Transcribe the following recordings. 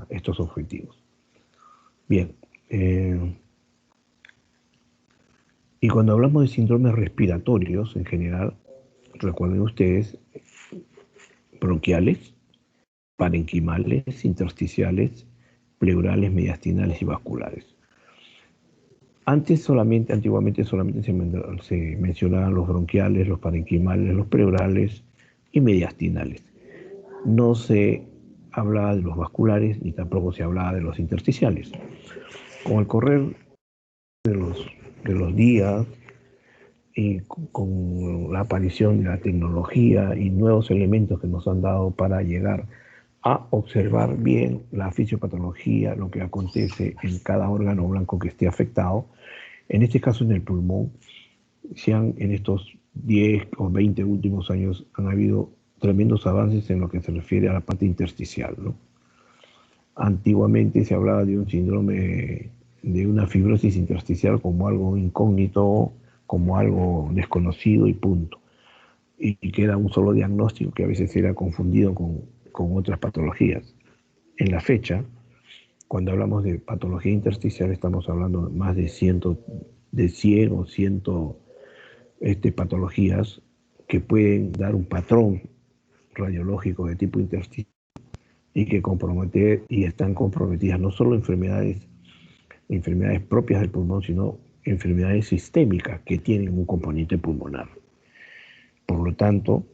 estos objetivos. Bien, y cuando hablamos de síndromes respiratorios en general, recuerden ustedes, bronquiales, parenquimales, intersticiales, pleurales, mediastinales y vasculares. Antiguamente solamente se mencionaban los bronquiales, los parenquimales, los pleurales y mediastinales. No se hablaba de los vasculares ni tampoco se hablaba de los intersticiales. Con el correr de los días y con la aparición de la tecnología y nuevos elementos que nos han dado para llegar a observar bien la fisiopatología, lo que acontece en cada órgano blanco que esté afectado, en este caso en el pulmón, en estos 10 o 20 últimos años han habido tremendos avances en lo que se refiere a la parte intersticial, ¿no? Antiguamente se hablaba de un síndrome, de una fibrosis intersticial como algo incógnito, como algo desconocido y punto. Y que era un solo diagnóstico que a veces era confundido con otras patologías. En la fecha, cuando hablamos de patología intersticial, estamos hablando de más de 100 o 100 patologías que pueden dar un patrón radiológico de tipo intersticial y que están comprometidas no solo enfermedades propias del pulmón, sino enfermedades sistémicas que tienen un componente pulmonar. Por lo tanto,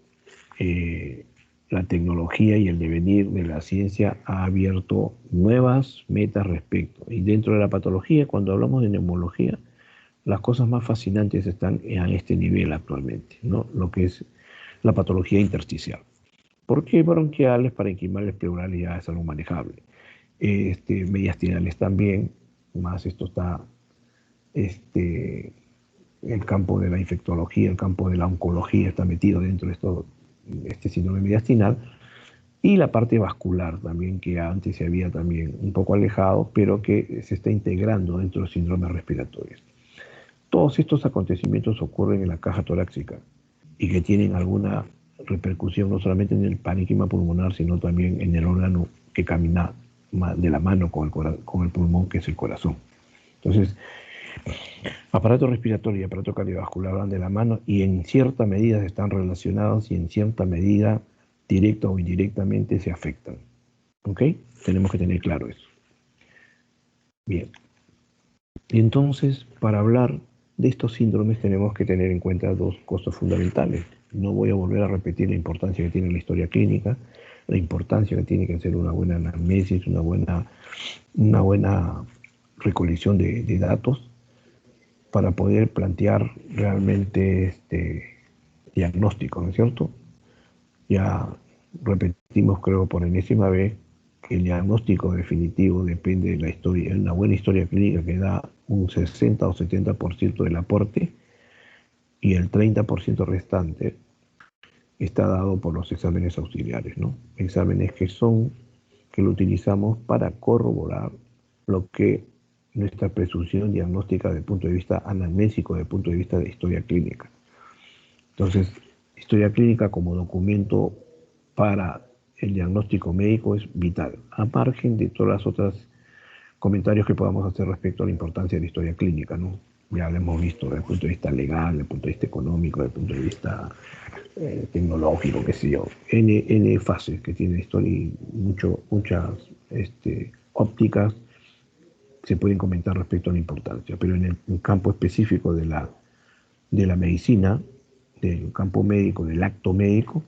la tecnología y el devenir de la ciencia ha abierto nuevas metas respecto. Y dentro de la patología, cuando hablamos de neumología, las cosas más fascinantes están a este nivel actualmente, ¿no? Lo que es la patología intersticial. Porque bronquiales, parenquimales, pleurales ya es algo manejable. Mediastinales también, más esto está el campo de la infectología, el campo de la oncología está metido dentro de este síndrome mediastinal, y la parte vascular también, que antes se había también un poco alejado, pero que se está integrando dentro de los síndromes respiratorios. Todos estos acontecimientos ocurren en la caja torácica y que tienen alguna repercusión no solamente en el parénquima pulmonar, sino también en el órgano que camina de la mano con el pulmón, que es el corazón. Entonces, aparato respiratorio y aparato cardiovascular van de la mano y en cierta medida están relacionados y en cierta medida, directa o indirectamente, se afectan. ¿Ok? Tenemos que tener claro eso. Bien. Y entonces, para hablar de estos síndromes tenemos que tener en cuenta dos cosas fundamentales. No voy a volver a repetir la importancia que tiene la historia clínica, la importancia que tiene que hacer una buena anamnesis, una buena recolección de datos para poder plantear realmente este diagnóstico, ¿no es cierto? Ya repetimos, creo, por enésima vez, que el diagnóstico definitivo depende de la historia, una buena historia clínica que da un 60 o 70% del aporte, y el 30% restante está dado por los exámenes auxiliares, ¿no? Exámenes que lo utilizamos para corroborar lo que nuestra presunción diagnóstica desde el punto de vista anamnésico, desde el punto de vista de historia clínica. Entonces, historia clínica como documento para el diagnóstico médico es vital, a margen de todas las otras comentarios que podamos hacer respecto a la importancia de la historia clínica, ¿no? Ya lo hemos visto desde el punto de vista legal, desde el punto de vista económico, desde el punto de vista tecnológico, qué sé yo. N fases que tiene historia y muchas ópticas se pueden comentar respecto a la importancia, pero en el campo específico de la medicina, del campo médico, del acto médico,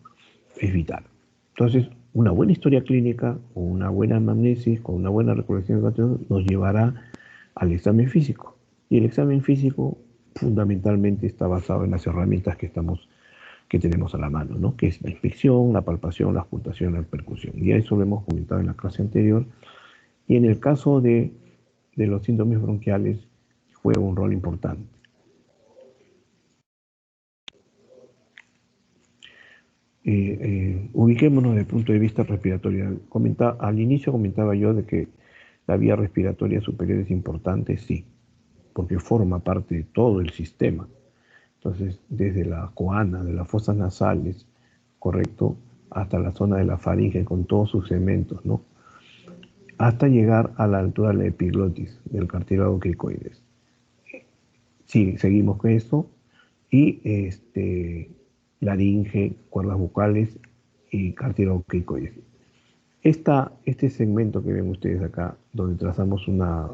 es vital. Entonces, una buena historia clínica o una buena anamnesis con una buena recolección de datos nos llevará al examen físico. Y el examen físico fundamentalmente está basado en las herramientas que tenemos a la mano, ¿no? Que es la inspección, la palpación, la auscultación, la percusión. Y eso lo hemos comentado en la clase anterior. Y en el caso de los síndromes bronquiales juega un rol importante. Ubiquémonos desde el punto de vista respiratorio. Al inicio comentaba yo de que la vía respiratoria superior es importante, sí, porque forma parte de todo el sistema. Entonces, desde la coana, de las fosas nasales, correcto, hasta la zona de la faringe con todos sus segmentos, ¿no? hasta llegar a la altura de la epiglotis, del cartílago cricoides. Sí, seguimos con esto, y laringe, cuerdas vocales y cartílago cricoides. Este segmento que ven ustedes acá, donde trazamos una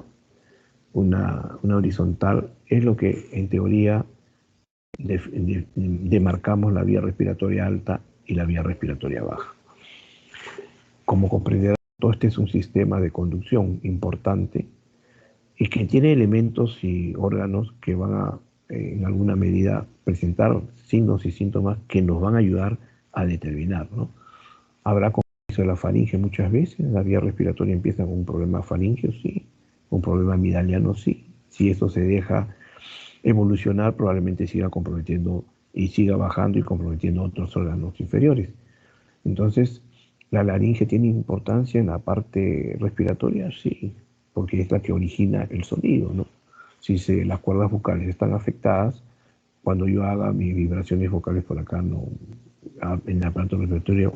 horizontal, es lo que en teoría demarcamos la vía respiratoria alta y la vía respiratoria baja. Como comprenderán, todo este es un sistema de conducción importante y que tiene elementos y órganos que van a, en alguna medida, presentar signos y síntomas que nos van a ayudar a determinar, ¿no? Habrá compromiso de la faringe muchas veces, la vía respiratoria empieza con un problema faríngeo, sí, un problema amigdaliano, sí. Si eso se deja evolucionar, probablemente siga comprometiendo y siga bajando y comprometiendo otros órganos inferiores. Entonces, ¿la laringe tiene importancia en la parte respiratoria? Sí, porque es la que origina el sonido, ¿no? Si las cuerdas vocales están afectadas, cuando yo haga mis vibraciones vocales por acá, no, en el aparato respiratorio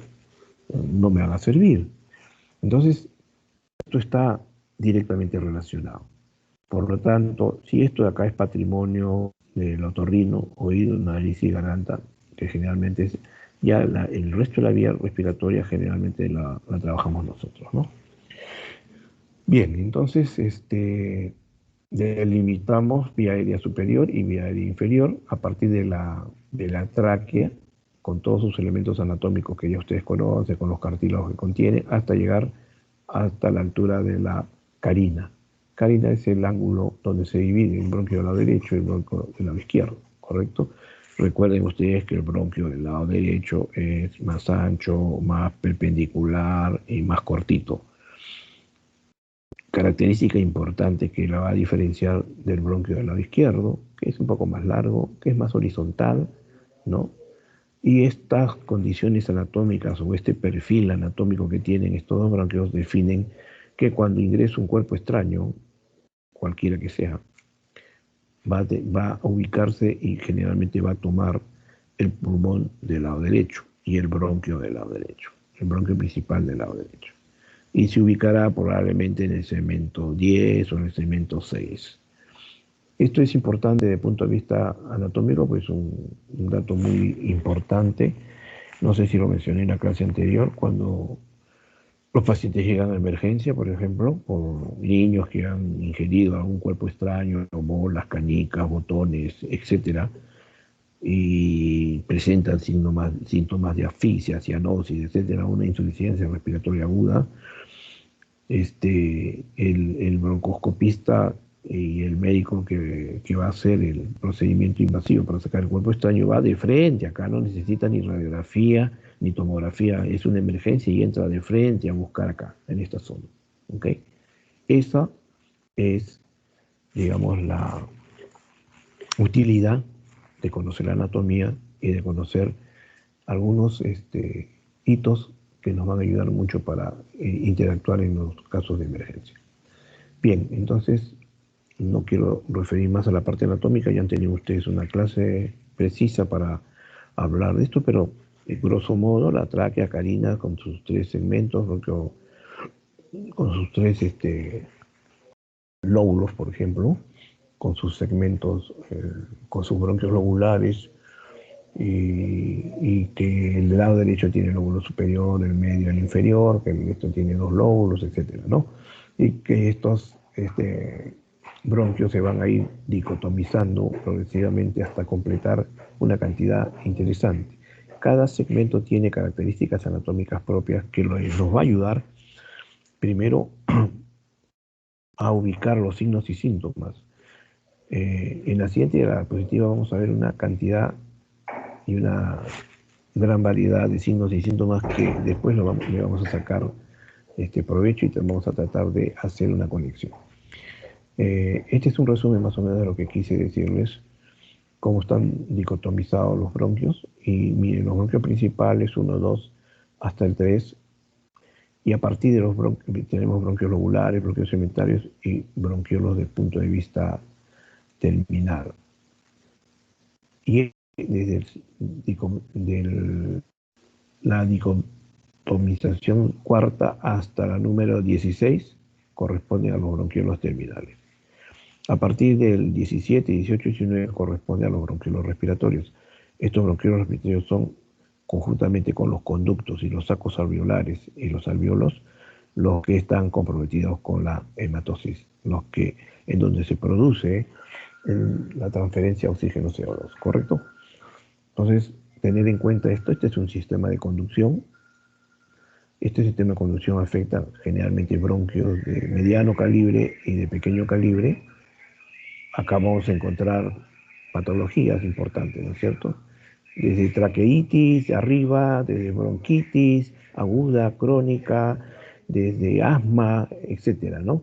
no me haga servir. Entonces, esto está directamente relacionado. Por lo tanto, si esto de acá es patrimonio del otorrino, oído, nariz y garganta, que generalmente es, ya el resto de la vía respiratoria generalmente la trabajamos nosotros, ¿no? Bien, entonces delimitamos vía aérea superior y vía aérea inferior a partir de la tráquea, con todos sus elementos anatómicos que ya ustedes conocen, con los cartílagos que contiene, hasta llegar hasta la altura de la carina. Carina es el ángulo donde se divide el bronquio del lado derecho y el bronquio del lado izquierdo, ¿correcto? Recuerden ustedes que el bronquio del lado derecho es más ancho, más perpendicular y más cortito. Característica importante que la va a diferenciar del bronquio del lado izquierdo, que es un poco más largo, que es más horizontal, ¿no? Y estas condiciones anatómicas o este perfil anatómico que tienen estos dos bronquios definen que cuando ingresa un cuerpo extraño, cualquiera que sea, va a ubicarse y generalmente va a tomar el pulmón del lado derecho y el bronquio del lado derecho, el bronquio principal del lado derecho. Y se ubicará probablemente en el segmento 10 o en el segmento 6. Esto es importante desde el punto de vista anatómico, pues un dato muy importante. No sé si lo mencioné en la clase anterior, cuando los pacientes llegan a emergencia, por ejemplo, por niños que han ingerido algún cuerpo extraño, bolas, canicas, botones, etcétera, y presentan síntomas de asfixia, cianosis, etcétera, una insuficiencia respiratoria aguda, el broncoscopista y el médico que va a hacer el procedimiento invasivo para sacar el cuerpo extraño va de frente, acá no necesita ni radiografía ni tomografía, es una emergencia y entra de frente a buscar acá, en esta zona. ¿Okay? Esa es, digamos, la utilidad de conocer la anatomía y de conocer algunos hitos que nos van a ayudar mucho para interactuar en los casos de emergencia. Bien, entonces no quiero referir más a la parte anatómica, ya han tenido ustedes una clase precisa para hablar de esto, pero grosso modo la tráquea carina con sus tres segmentos, con sus tres lóbulos, por ejemplo, con sus segmentos, con sus bronquios lobulares, y que el lado derecho tiene el lóbulo superior, el medio, el inferior, que esto tiene dos lóbulos, etcétera, ¿no? Y que estos bronquios se van a ir dicotomizando progresivamente hasta completar una cantidad interesante. Cada segmento tiene características anatómicas propias que nos va a ayudar primero a ubicar los signos y síntomas. En la siguiente diapositiva vamos a ver una cantidad y una gran variedad de signos y síntomas que después le vamos a sacar provecho y vamos a tratar de hacer una conexión. Este es un resumen más o menos de lo que quise decirles, cómo están dicotomizados los bronquios. Y miren, los bronquios principales, 1, 2, hasta el 3, y a partir de los bronquios tenemos bronquios lobulares, bronquios segmentarios y bronquiolos desde el punto de vista terminal. Y desde la dicotomización cuarta hasta la número 16, corresponden a los bronquiolos terminales. A partir del 17, 18 y 19 corresponde a los bronquiolos respiratorios. Estos bronquiolos respiratorios son, conjuntamente con los conductos y los sacos alveolares y los alveolos, los que están comprometidos con la hematosis, en donde se produce la transferencia de oxígeno CO2, ¿correcto? Entonces, tener en cuenta esto, este es un sistema de conducción. Este sistema de conducción afecta generalmente bronquios de mediano calibre y de pequeño calibre. Acá vamos a encontrar patologías importantes, ¿no es cierto? Desde traqueitis, arriba, desde bronquitis, aguda, crónica, desde asma, etcétera, ¿no?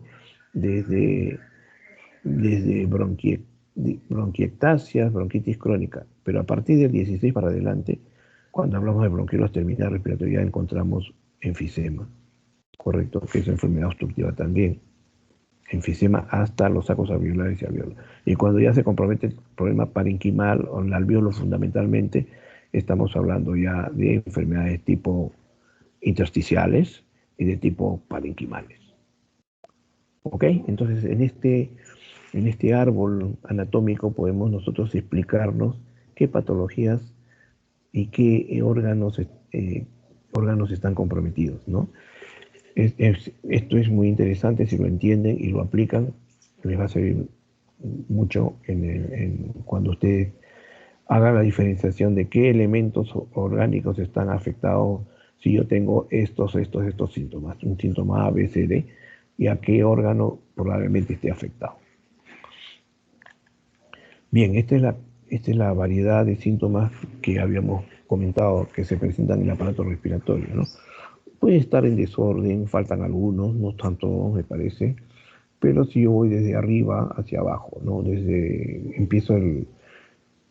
Desde bronquiectasias, bronquitis crónica. Pero a partir del 16 para adelante, cuando hablamos de bronquiolos terminal respiratoria, encontramos enfisema, ¿correcto? Que es enfermedad obstructiva también. Enfisema hasta los sacos alveolares y alveolos. Y cuando ya se compromete el problema parenquimal o el alveolo fundamentalmente, estamos hablando ya de enfermedades tipo intersticiales y de tipo parenquimales. ¿Ok? Entonces, en este árbol anatómico podemos nosotros explicarnos qué patologías y qué órganos están comprometidos, ¿no? Esto es muy interesante, si lo entienden y lo aplican, les va a servir mucho cuando ustedes hagan la diferenciación de qué elementos orgánicos están afectados, si yo tengo estos síntomas, un síntoma A, B, C, D, y a qué órgano probablemente esté afectado. Bien, esta es la variedad de síntomas que habíamos comentado que se presentan en el aparato respiratorio, ¿no? Puede estar en desorden, faltan algunos, no están todos, me parece, pero si yo voy desde arriba hacia abajo, ¿no?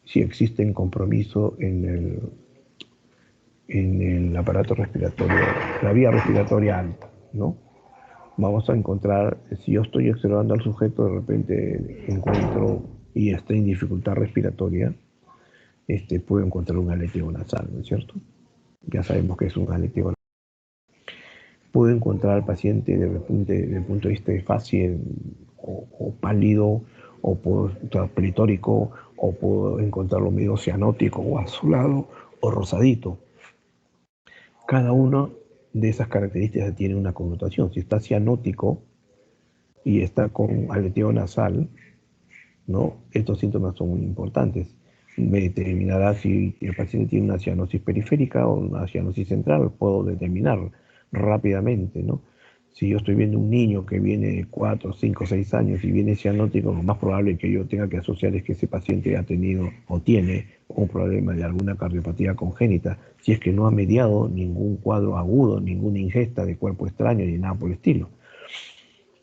Si existe un compromiso en el aparato respiratorio, la vía respiratoria alta, ¿no? Vamos a encontrar, si yo estoy observando al sujeto, de repente encuentro y está en dificultad respiratoria, puedo encontrar un aleteo nasal, ¿no es cierto? Ya sabemos que es un aleteo nasal. Puedo encontrar al paciente desde el punto de vista de fácil o pálido, o puedo encontrar pletórico, o puedo encontrarlo medio cianótico o azulado o rosadito. Cada una de esas características tiene una connotación. Si está cianótico y está con aleteo nasal, ¿no? Estos síntomas son muy importantes. Me determinará si el paciente tiene una cianosis periférica o una cianosis central, puedo determinar rápidamente, ¿no? Si yo estoy viendo un niño que viene de 4, 5, 6 años y viene cianótico, lo más probable que yo tenga que asociar es que ese paciente ha tenido o tiene un problema de alguna cardiopatía congénita, si es que no ha mediado ningún cuadro agudo, ninguna ingesta de cuerpo extraño ni nada por el estilo.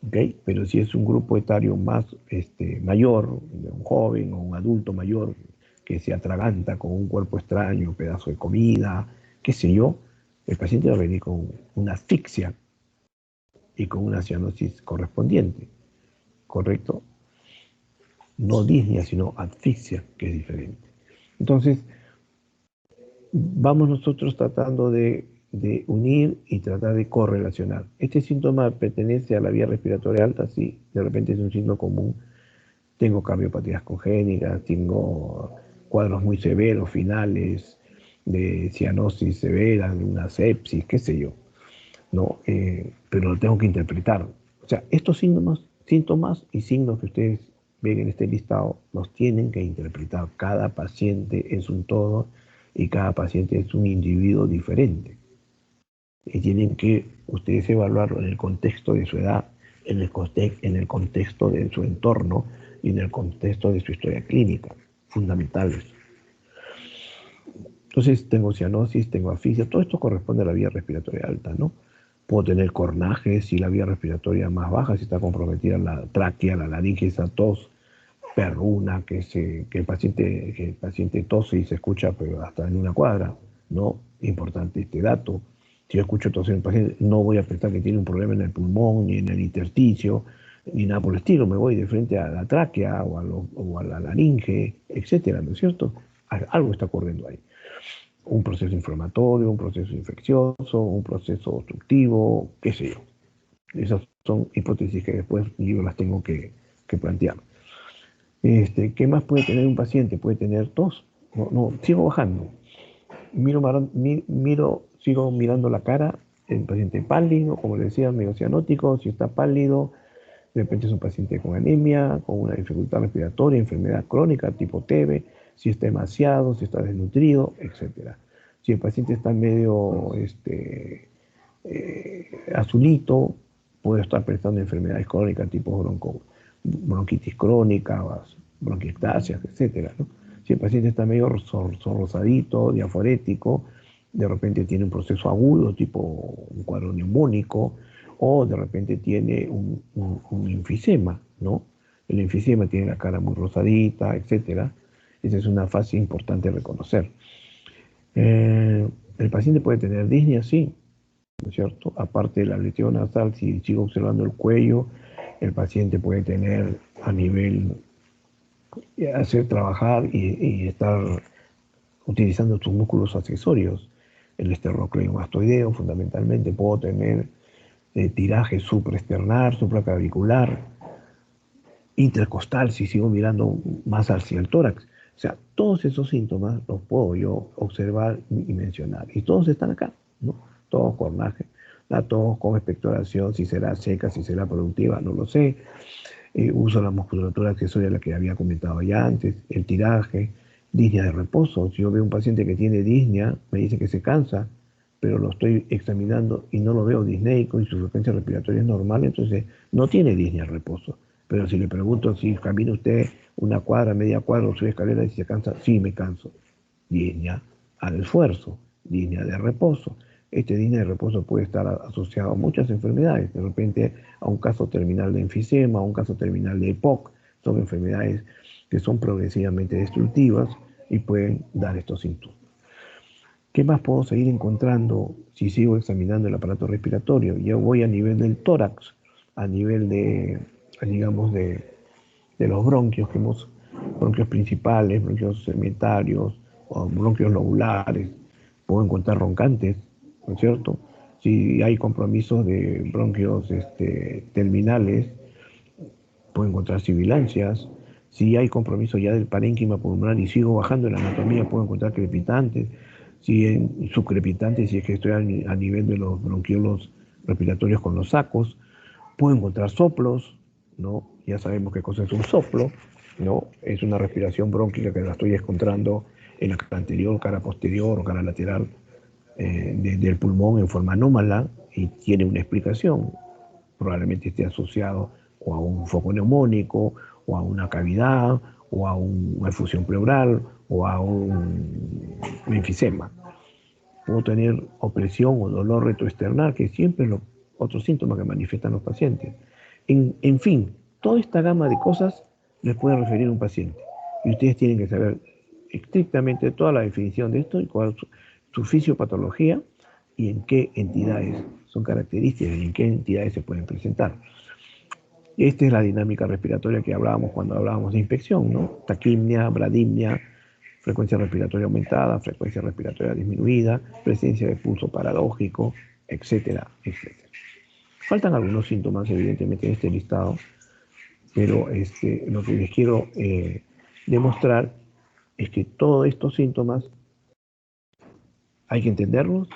¿Okay? Pero si es un grupo etario más mayor, un joven o un adulto mayor que se atraganta con un cuerpo extraño, un pedazo de comida, qué sé yo, el paciente va a venir con una asfixia y con una cianosis correspondiente, ¿correcto? No disnea, sino asfixia, que es diferente. Entonces, vamos nosotros tratando de unir y tratar de correlacionar. Este síntoma pertenece a la vía respiratoria alta, sí, de repente es un síntoma común. Tengo cardiopatías congénitas, tengo cuadros muy severos, finales, de cianosis severa, de una sepsis, qué sé yo, ¿no? Pero lo tengo que interpretar. O sea, estos síntomas y signos que ustedes ven en este listado, los tienen que interpretar. Cada paciente es un todo y cada paciente es un individuo diferente. Y tienen que ustedes evaluarlo en el contexto de su edad, en el contexto de su entorno y en el contexto de su historia clínica, fundamentales. Entonces tengo cianosis, tengo asfixia, todo esto corresponde a la vía respiratoria alta, ¿no? Puedo tener cornajes si la vía respiratoria más baja, si está comprometida la tráquea, la laringe, esa tos perruna, que el paciente tose y se escucha pero hasta en una cuadra, ¿no? Importante este dato. Si yo escucho toser en el paciente, no voy a pensar que tiene un problema en el pulmón, ni en el intersticio, ni nada por el estilo. Me voy de frente a la tráquea o a la laringe, etcétera, ¿no es cierto? Algo está ocurriendo ahí. Un proceso inflamatorio, un proceso infeccioso, un proceso obstructivo, qué sé yo. Esas son hipótesis que después yo las tengo que plantear. ¿Qué más puede tener un paciente? Puede tener tos. No, sigo bajando. Sigo mirando la cara, el paciente pálido, como le decía, medio cianótico, si está pálido, de repente es un paciente con anemia, con una dificultad respiratoria, enfermedad crónica tipo TB, si está demasiado, si está desnutrido, etc. Si el paciente está medio azulito, puede estar presentando enfermedades crónicas tipo bronquitis crónica, bronquiectasias, etc., ¿no? Si el paciente está medio rosadito, diaforético, de repente tiene un proceso agudo, tipo un cuadro neumónico, o de repente tiene un enfisema, ¿no? El enfisema tiene la cara muy rosadita, etc. Esa es una fase importante de reconocer. El paciente puede tener disnea, sí, ¿no es cierto? Aparte de la lesión nasal, si sigo observando el cuello, el paciente puede tener a nivel hacer trabajar y estar utilizando sus músculos accesorios. El esternocleidomastoideo, fundamentalmente, puedo tener tiraje supraesternar, supraclavicular, intercostal, si sigo mirando más hacia el tórax. O sea, todos esos síntomas los puedo yo observar y mencionar. Y todos están acá, ¿no? Todos con la tos con expectoración, si será seca, si será productiva, no lo sé. Uso la musculatura accesoria, la que había comentado ya antes, el tiraje, disnea de reposo. Si yo veo un paciente que tiene disnea, me dice que se cansa, pero lo estoy examinando y no lo veo disneico y su frecuencia respiratoria es normal, entonces no tiene disnea de reposo. Pero si le pregunto si camina usted una cuadra, media cuadra o sube escalera y si se cansa, sí me canso. Disnea al esfuerzo, disnea de reposo. Este disnea de reposo puede estar asociado a muchas enfermedades, de repente a un caso terminal de enfisema, a un caso terminal de EPOC. Son enfermedades que son progresivamente destructivas y pueden dar estos síntomas. ¿Qué más puedo seguir encontrando si sigo examinando el aparato respiratorio? Yo voy a nivel del tórax, a nivel digamos, de los bronquios, bronquios principales, bronquios segmentarios o bronquios lobulares. Puedo encontrar roncantes, ¿no es cierto? Si hay compromisos de bronquios terminales, puedo encontrar sibilancias. Si hay compromiso ya del parénquima pulmonar y sigo bajando en la anatomía, puedo encontrar crepitantes. Si en subcrepitantes, si es que estoy a nivel de los bronquiolos respiratorios con los sacos, puedo encontrar soplos, ¿no? Ya sabemos qué cosa es un soplo, ¿no? Es una respiración brónquica que la estoy encontrando en la cara anterior, cara posterior o cara lateral del pulmón en forma anómala y tiene una explicación. Probablemente esté asociado o a un foco neumónico, o a una cavidad, o a una efusión pleural, o a un enfisema. Puedo tener opresión o dolor retroesternal, que siempre es otro síntoma que manifiestan los pacientes. En fin, toda esta gama de cosas les puede referir un paciente. Y ustedes tienen que saber estrictamente toda la definición de esto y cuál es su fisiopatología y en qué entidades son características y en qué entidades se pueden presentar. Esta es la dinámica respiratoria que hablábamos cuando hablábamos de infección, ¿no? Taquimia, bradimia, frecuencia respiratoria aumentada, frecuencia respiratoria disminuida, presencia de pulso paradójico, etcétera, etcétera. Faltan algunos síntomas, evidentemente, en este listado, pero lo que les quiero demostrar es que todos estos síntomas hay que entenderlos,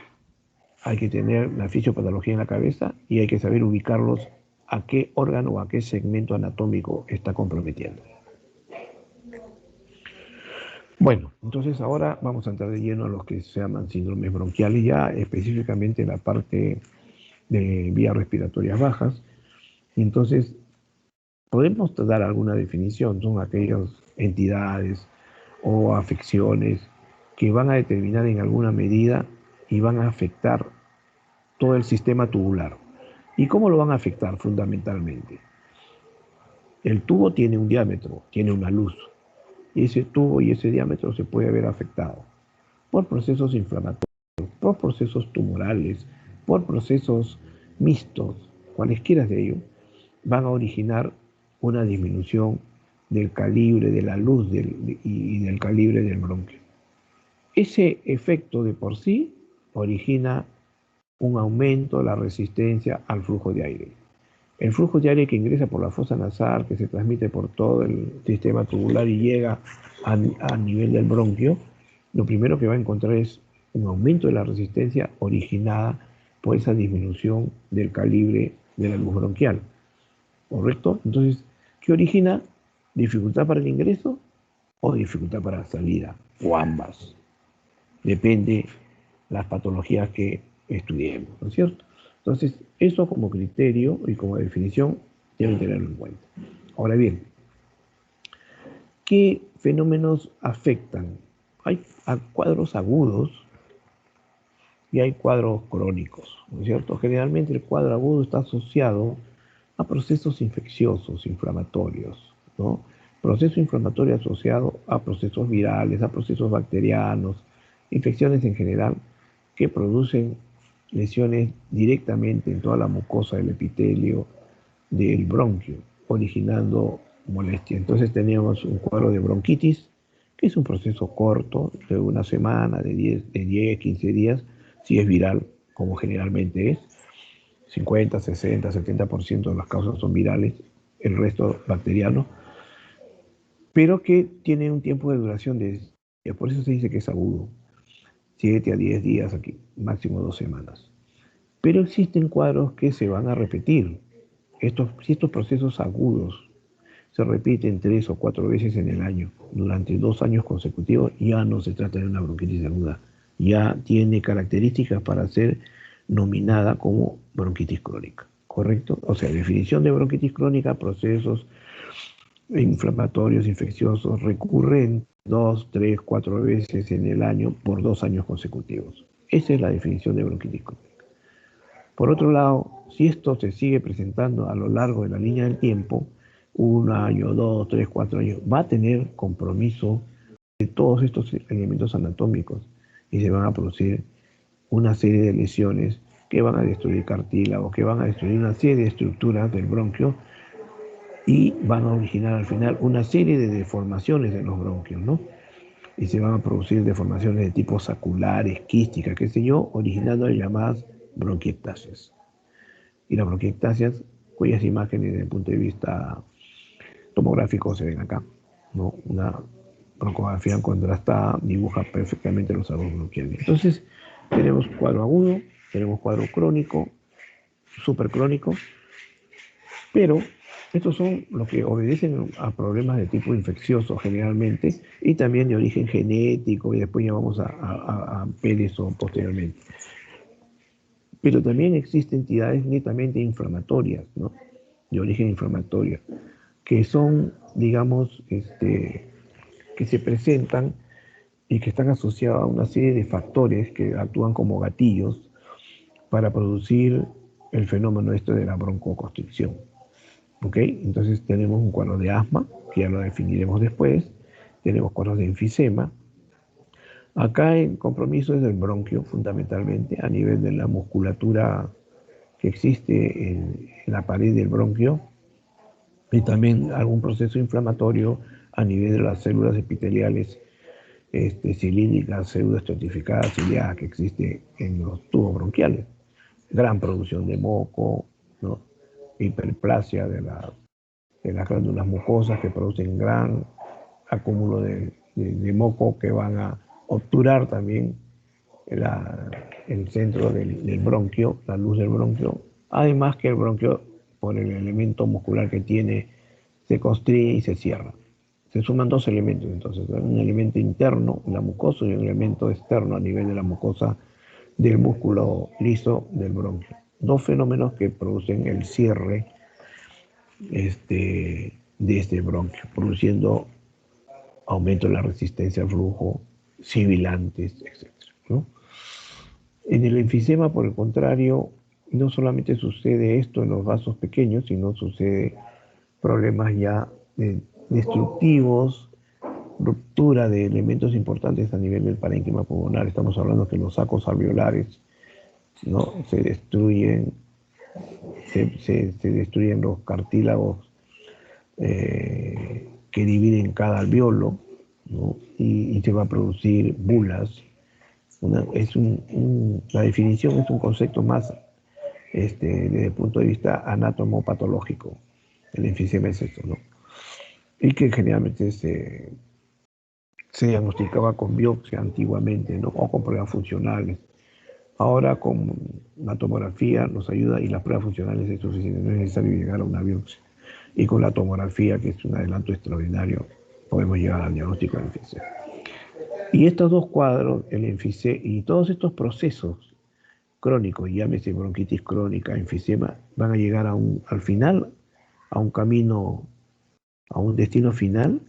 hay que tener la fisiopatología en la cabeza y hay que saber ubicarlos a qué órgano o a qué segmento anatómico está comprometiendo. Bueno, entonces ahora vamos a entrar de lleno a los que se llaman síndromes bronquiales, ya específicamente en la parte de vías respiratorias bajas. Y entonces, podemos dar alguna definición, son aquellas entidades o afecciones que van a determinar en alguna medida y van a afectar todo el sistema tubular. ¿Y cómo lo van a afectar fundamentalmente? El tubo tiene un diámetro, tiene una luz, y ese tubo y ese diámetro se puede ver afectado por procesos inflamatorios, por procesos tumorales, por procesos mixtos, cualesquiera de ellos, van a originar una disminución del calibre de la luz y del calibre del bronquio. Ese efecto de por sí origina un aumento de la resistencia al flujo de aire. El flujo de aire que ingresa por la fosa nasal, que se transmite por todo el sistema tubular y llega a nivel del bronquio, lo primero que va a encontrar es un aumento de la resistencia originada por esa disminución del calibre de la luz bronquial. ¿Correcto? Entonces, ¿qué origina? ¿Dificultad para el ingreso o dificultad para la salida? O ambas. Depende las patologías que estudiemos, ¿no es cierto? Entonces, eso como criterio y como definición deben tenerlo en cuenta. Ahora bien, ¿qué fenómenos afectan? Hay cuadros agudos y hay cuadros crónicos, ¿no es cierto? Generalmente el cuadro agudo está asociado a procesos infecciosos, inflamatorios, ¿no? Proceso inflamatorio asociado a procesos virales, a procesos bacterianos, infecciones en general que producen lesiones directamente en toda la mucosa del epitelio del bronquio, originando molestia. Entonces tenemos un cuadro de bronquitis, que es un proceso corto, de una semana, de 10, 15 días, si es viral, como generalmente es. 50, 60, 70% de las causas son virales, el resto bacteriano, pero que tiene un tiempo de duración de, por eso se dice que es agudo, 7 a 10 días aquí, máximo 2 semanas. Pero existen cuadros que se van a repetir. Si estos procesos agudos se repiten 3 o 4 veces en el año, durante 2 años consecutivos, ya no se trata de una bronquitis aguda, ya tiene características para ser nominada como bronquitis crónica, ¿correcto? O sea, definición de bronquitis crónica, procesos inflamatorios, infecciosos, recurren 2, 3, 4 veces en el año por 2 años consecutivos. Esa es la definición de bronquitis crónica. Por otro lado, si esto se sigue presentando a lo largo de la línea del tiempo, 1 año, 2, 3, 4 años, va a tener compromiso de todos estos elementos anatómicos y se van a producir una serie de lesiones que van a destruir cartílagos, que van a destruir una serie de estructuras del bronquio y van a originar al final una serie de deformaciones de los bronquios, ¿no? Y se van a producir deformaciones de tipo saculares, quísticas, qué sé yo, originando las llamadas bronquiectasias. Y las bronquiectasias, cuyas imágenes desde el punto de vista tomográfico se ven acá, ¿no? Una broncografía contrastada dibuja perfectamente los sagos bronquiales. Entonces, tenemos cuadro agudo, tenemos cuadro crónico, supercrónico, pero estos son los que obedecen a problemas de tipo infeccioso generalmente y también de origen genético, y después ya vamos a ver eso posteriormente. Pero también existen entidades netamente inflamatorias, ¿no? De origen inflamatorio, que son, digamos, que se presentan y que están asociados a una serie de factores que actúan como gatillos para producir el fenómeno de la broncoconstricción. ¿Ok? Entonces tenemos un cuadro de asma, que ya lo definiremos después, tenemos cuadros de enfisema. Acá el compromiso es del bronquio, fundamentalmente, a nivel de la musculatura que existe en la pared del bronquio, y también algún proceso inflamatorio a nivel de las células epiteliales cilíndricas, pseudoestratificadas, ciliadas que existe en los tubos bronquiales. Gran producción de moco, ¿no? Hiperplasia de las glándulas mucosas que producen gran acúmulo de moco que van a obturar también el centro del bronquio, la luz del bronquio. Además que el bronquio, por el elemento muscular que tiene, se constriñe y se cierra. Se suman dos elementos, entonces, un elemento interno, la mucosa, y un elemento externo a nivel de la mucosa del músculo liso del bronquio. Dos fenómenos que producen el cierre de este bronquio, produciendo aumento de la resistencia al flujo, sibilantes, etc., ¿no? En el enfisema, por el contrario, no solamente sucede esto en los vasos pequeños, sino sucede problemas ya destructivos, ruptura de elementos importantes a nivel del parénquima pulmonar. Estamos hablando que los sacos alveolares, ¿no? Se destruyen, se destruyen los cartílagos que dividen cada alveolo, ¿no? Y se va a producir bulas. La definición es un concepto más desde el punto de vista anatomopatológico. El enfisema es esto, ¿no? Y que generalmente se diagnosticaba con biopsia antiguamente, ¿no? O con pruebas funcionales. Ahora con la tomografía nos ayuda y las pruebas funcionales es suficiente, no es necesario llegar a una biopsia. Y con la tomografía, que es un adelanto extraordinario, podemos llegar al diagnóstico del enfisema. Y estos dos cuadros, el enfisema y todos estos procesos crónicos, llámese bronquitis crónica, enfisema, van a llegar al final, a un camino, a un destino final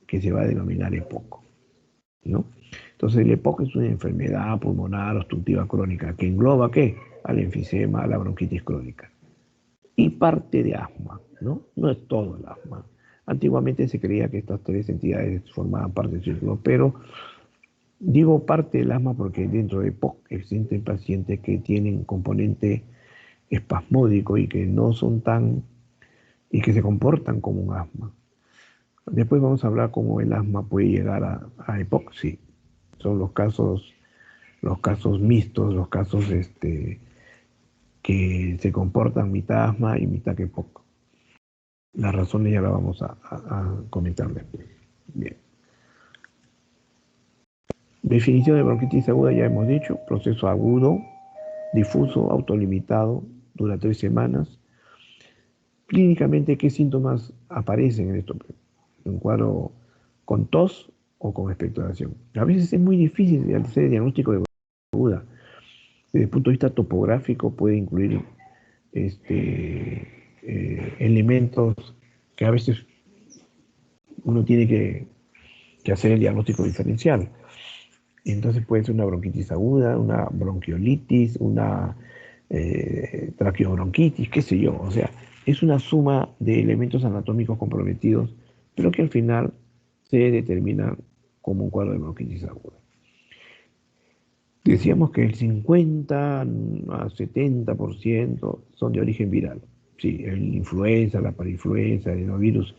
que se va a denominar EPOC, ¿no? Entonces el EPOC es una enfermedad pulmonar obstructiva crónica que engloba ¿qué? Al enfisema, a la bronquitis crónica y parte de asma, ¿no? No es todo el asma. Antiguamente se creía que estas tres entidades formaban parte del círculo, pero digo parte del asma porque dentro de EPOC existen pacientes que tienen componente espasmódico y que no son tan y que se comportan como un asma. Después vamos a hablar cómo el asma puede llegar a EPOC, sí. Son los casos mixtos, los casos que se comportan mitad asma y mitad EPOC. Las razones ya las vamos a comentar después. Bien. Definición de bronquitis aguda ya hemos dicho, proceso agudo, difuso, autolimitado, dura 3 semanas. Clínicamente, ¿qué síntomas aparecen en esto? Un cuadro con tos o con expectoración. A veces es muy difícil hacer el diagnóstico de bronquitis aguda. Desde el punto de vista topográfico puede incluir elementos que a veces uno tiene que hacer el diagnóstico diferencial. Entonces puede ser una bronquitis aguda, una bronquiolitis, una traqueobronquitis, qué sé yo. O sea, es una suma de elementos anatómicos comprometidos, pero que al final se determinan como un cuadro de bronquitis aguda. Decíamos que el 50 a 70% son de origen viral. Sí, el influenza, la parainfluenza, el adenovirus,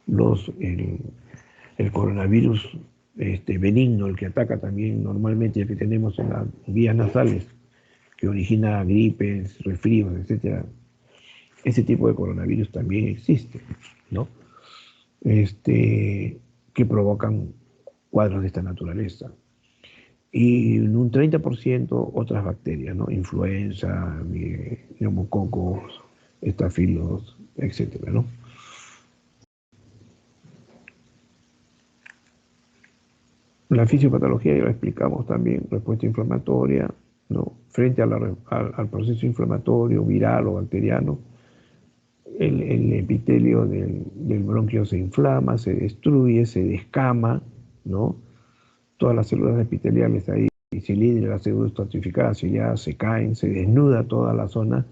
el coronavirus benigno, el que ataca también normalmente, el que tenemos en las vías nasales, que origina gripes, resfríos, etc. Ese tipo de coronavirus también existe, ¿no? Que provocan cuadros de esta naturaleza. Y en un 30% otras bacterias, ¿no? Influenza, neumococos, estafilos, etc., ¿no? La fisiopatología ya lo explicamos también, respuesta inflamatoria, ¿no? Frente al proceso inflamatorio, viral o bacteriano, el epitelio del bronquio se inflama, se destruye, se descama, ¿no? Todas las células epiteliales ahí, cilíndricas, las células estratificadas, ya se caen, se desnuda toda la zona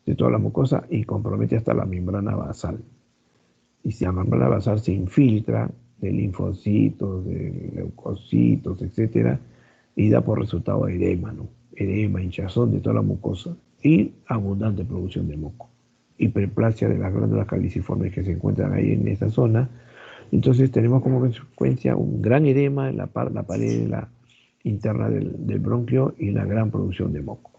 de toda la mucosa y compromete hasta la membrana basal. Y si la membrana basal se infiltra de linfocitos, de leucocitos, etc., y da por resultado edema, ¿no? Edema, hinchazón de toda la mucosa y abundante producción de moco. Hiperplasia de las glándulas caliciformes que se encuentran ahí en esa zona. Entonces tenemos como consecuencia un gran edema en la pared interna del bronquio y la gran producción de moco.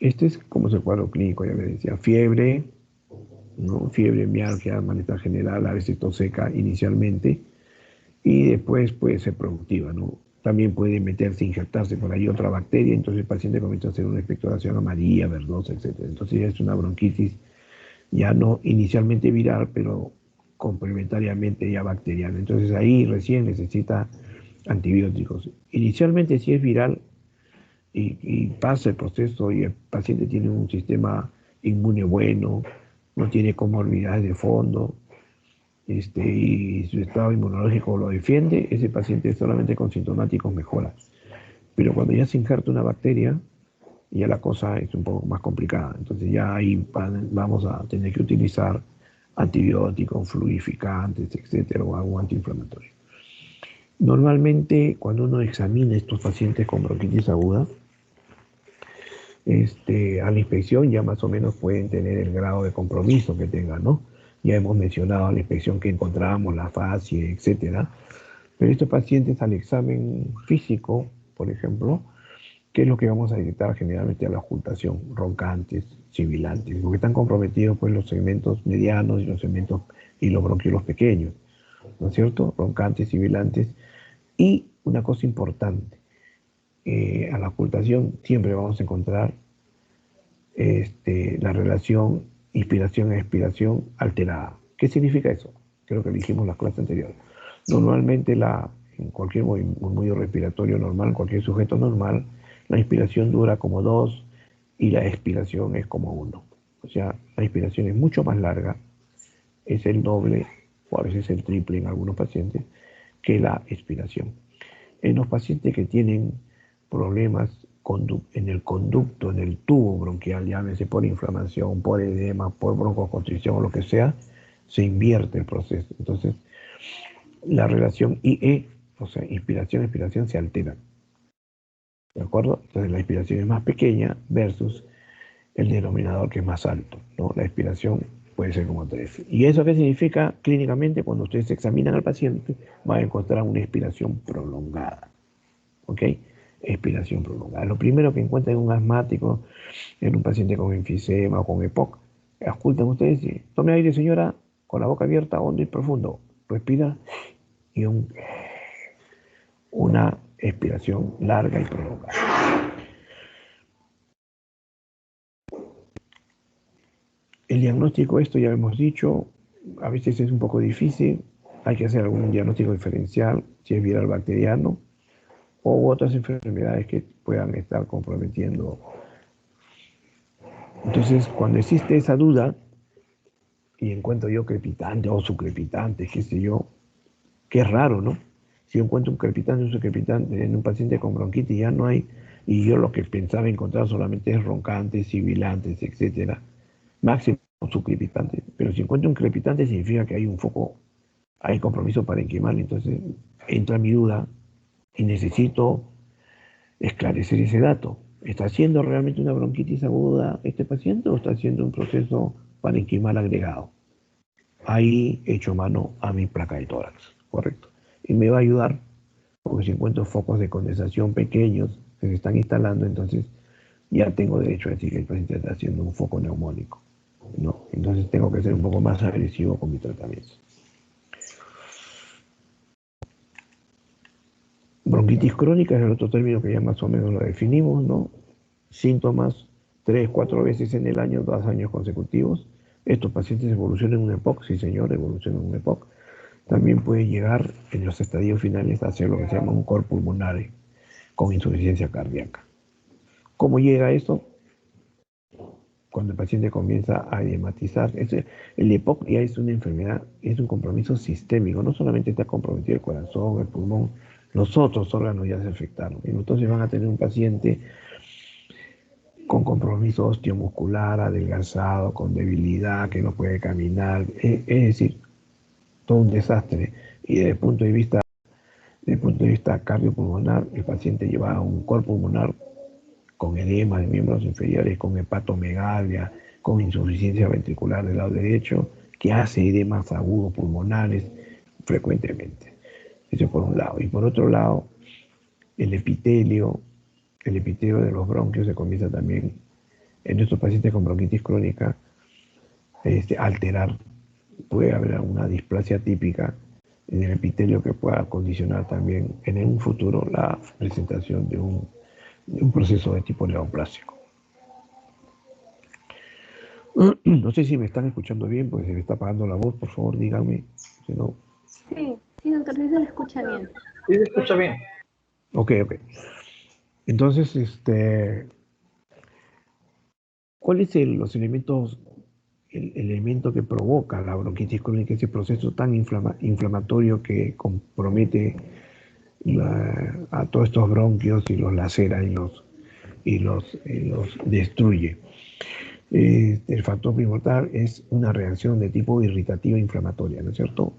Este es como es el cuadro clínico, ya les decía, fiebre, ¿no? Fiebre, mialgia, malestar general, a veces tos seca inicialmente, y después puede ser productiva, ¿no? También puede meterse, injertarse por ahí otra bacteria, entonces el paciente comienza a hacer una expectoración amarilla, verdosa, etc. Entonces ya es una bronquitis ya no inicialmente viral, pero complementariamente ya bacteriana. Entonces ahí recién necesita antibióticos. Inicialmente si es viral y pasa el proceso y el paciente tiene un sistema inmune bueno, no tiene comorbilidades de fondo, y su estado inmunológico lo defiende, ese paciente solamente con sintomáticos mejora. Pero cuando ya se injerta una bacteria, ya la cosa es un poco más complicada. Entonces ya ahí vamos a tener que utilizar antibióticos, fluidificantes, etcétera, o algo antiinflamatorio. Normalmente, cuando uno examina estos pacientes con bronquitis aguda, a la inspección ya más o menos pueden tener el grado de compromiso que tengan, ¿no? Ya hemos mencionado a la inspección que encontrábamos, la fascie, etcétera. Pero estos pacientes al examen físico, por ejemplo, ¿qué es lo que vamos a detectar generalmente a la ocultación? Roncantes, sibilantes, porque están comprometidos pues, los segmentos medianos y los segmentos y los bronquiolos pequeños, ¿no es cierto? Roncantes, sibilantes. Y una cosa importante, a la ocultación siempre vamos a encontrar la relación inspiración-expiración alterada. ¿Qué significa eso? Creo que dijimos en la clase anterior. Normalmente en cualquier murmullo respiratorio normal, en cualquier sujeto normal, la inspiración dura como 2 y la expiración es como 1. O sea, la inspiración es mucho más larga, es el doble o a veces el triple en algunos pacientes que la expiración. En los pacientes que tienen problemas en el conducto, en el tubo bronquial, llámese por inflamación, por edema, por broncoconstricción o lo que sea, se invierte el proceso. Entonces, la relación IE, o sea, inspiración-expiración, se altera. ¿De acuerdo? Entonces, la inspiración es más pequeña versus el denominador que es más alto, ¿no? La expiración puede ser como 3. ¿Y eso qué significa? Clínicamente, cuando ustedes examinan al paciente, van a encontrar una expiración prolongada. ¿Ok? Expiración prolongada. Lo primero que encuentran en un asmático, en un paciente con enfisema o con EPOC, ocultan ustedes y tome aire, señora, con la boca abierta, hondo y profundo. Respira y una expiración larga y prolongada. El diagnóstico, esto ya hemos dicho, a veces es un poco difícil. Hay que hacer algún diagnóstico diferencial, si es viral bacteriano, o otras enfermedades que puedan estar comprometiendo. Entonces, cuando existe esa duda, y encuentro yo crepitante o subcrepitante, qué sé yo, que es raro, ¿no? Si yo encuentro un crepitante o un subcrepitante en un paciente con bronquitis, ya no hay, y yo lo que pensaba encontrar solamente es roncantes, sibilantes, etcétera, máximo subcrepitante. Pero si encuentro un crepitante significa que hay un foco, hay compromiso para parenquimal, entonces entra mi duda y necesito esclarecer ese dato. ¿Está haciendo realmente una bronquitis aguda este paciente o está haciendo un proceso parenquimal agregado? Ahí echo mano a mi placa de tórax, correcto. Y me va a ayudar porque si encuentro focos de condensación pequeños que se están instalando, entonces ya tengo derecho a decir que el paciente está haciendo un foco neumónico, ¿no? Entonces tengo que ser un poco más agresivo con mi tratamiento. Bronquitis crónica es el otro término que ya más o menos lo definimos, ¿no? Síntomas 3, 4 veces en el año, 2 años consecutivos. Estos pacientes evolucionan en un EPOC, sí señor, evolucionan en un EPOC. También puede llegar en los estadios finales a hacer lo que se llama un cor pulmonar con insuficiencia cardíaca. ¿Cómo llega esto? Cuando el paciente comienza a edematizar. El EPOC ya es una enfermedad, es un compromiso sistémico. No solamente está comprometido el corazón, el pulmón, los otros órganos ya se afectaron. Entonces van a tener un paciente con compromiso osteomuscular, adelgazado, con debilidad, que no puede caminar. Es decir, todo un desastre. Y desde el punto de vista cardiopulmonar, el paciente lleva un cor pulmonar con edema de miembros inferiores, con hepatomegalia, con insuficiencia ventricular del lado derecho, que hace edemas agudos pulmonares frecuentemente. Eso por un lado. Y por otro lado, el epitelio de los bronquios se comienza también en estos pacientes con bronquitis crónica alterar. Puede haber una displasia típica en el epitelio que pueda condicionar también en un futuro la presentación de un proceso de tipo neoplásico. No sé si me están escuchando bien, porque se me está apagando la voz, por favor díganme. Si no... Sí, doctor, sí se le escucha bien. Sí, se escucha bien. Ok. Entonces, ¿cuál es los elementos, el elemento que provoca la bronquitis crónica, ese proceso tan inflamatorio que compromete a todos estos bronquios y los lacera y los destruye? El factor primordial es una reacción de tipo irritativa inflamatoria, ¿no es cierto?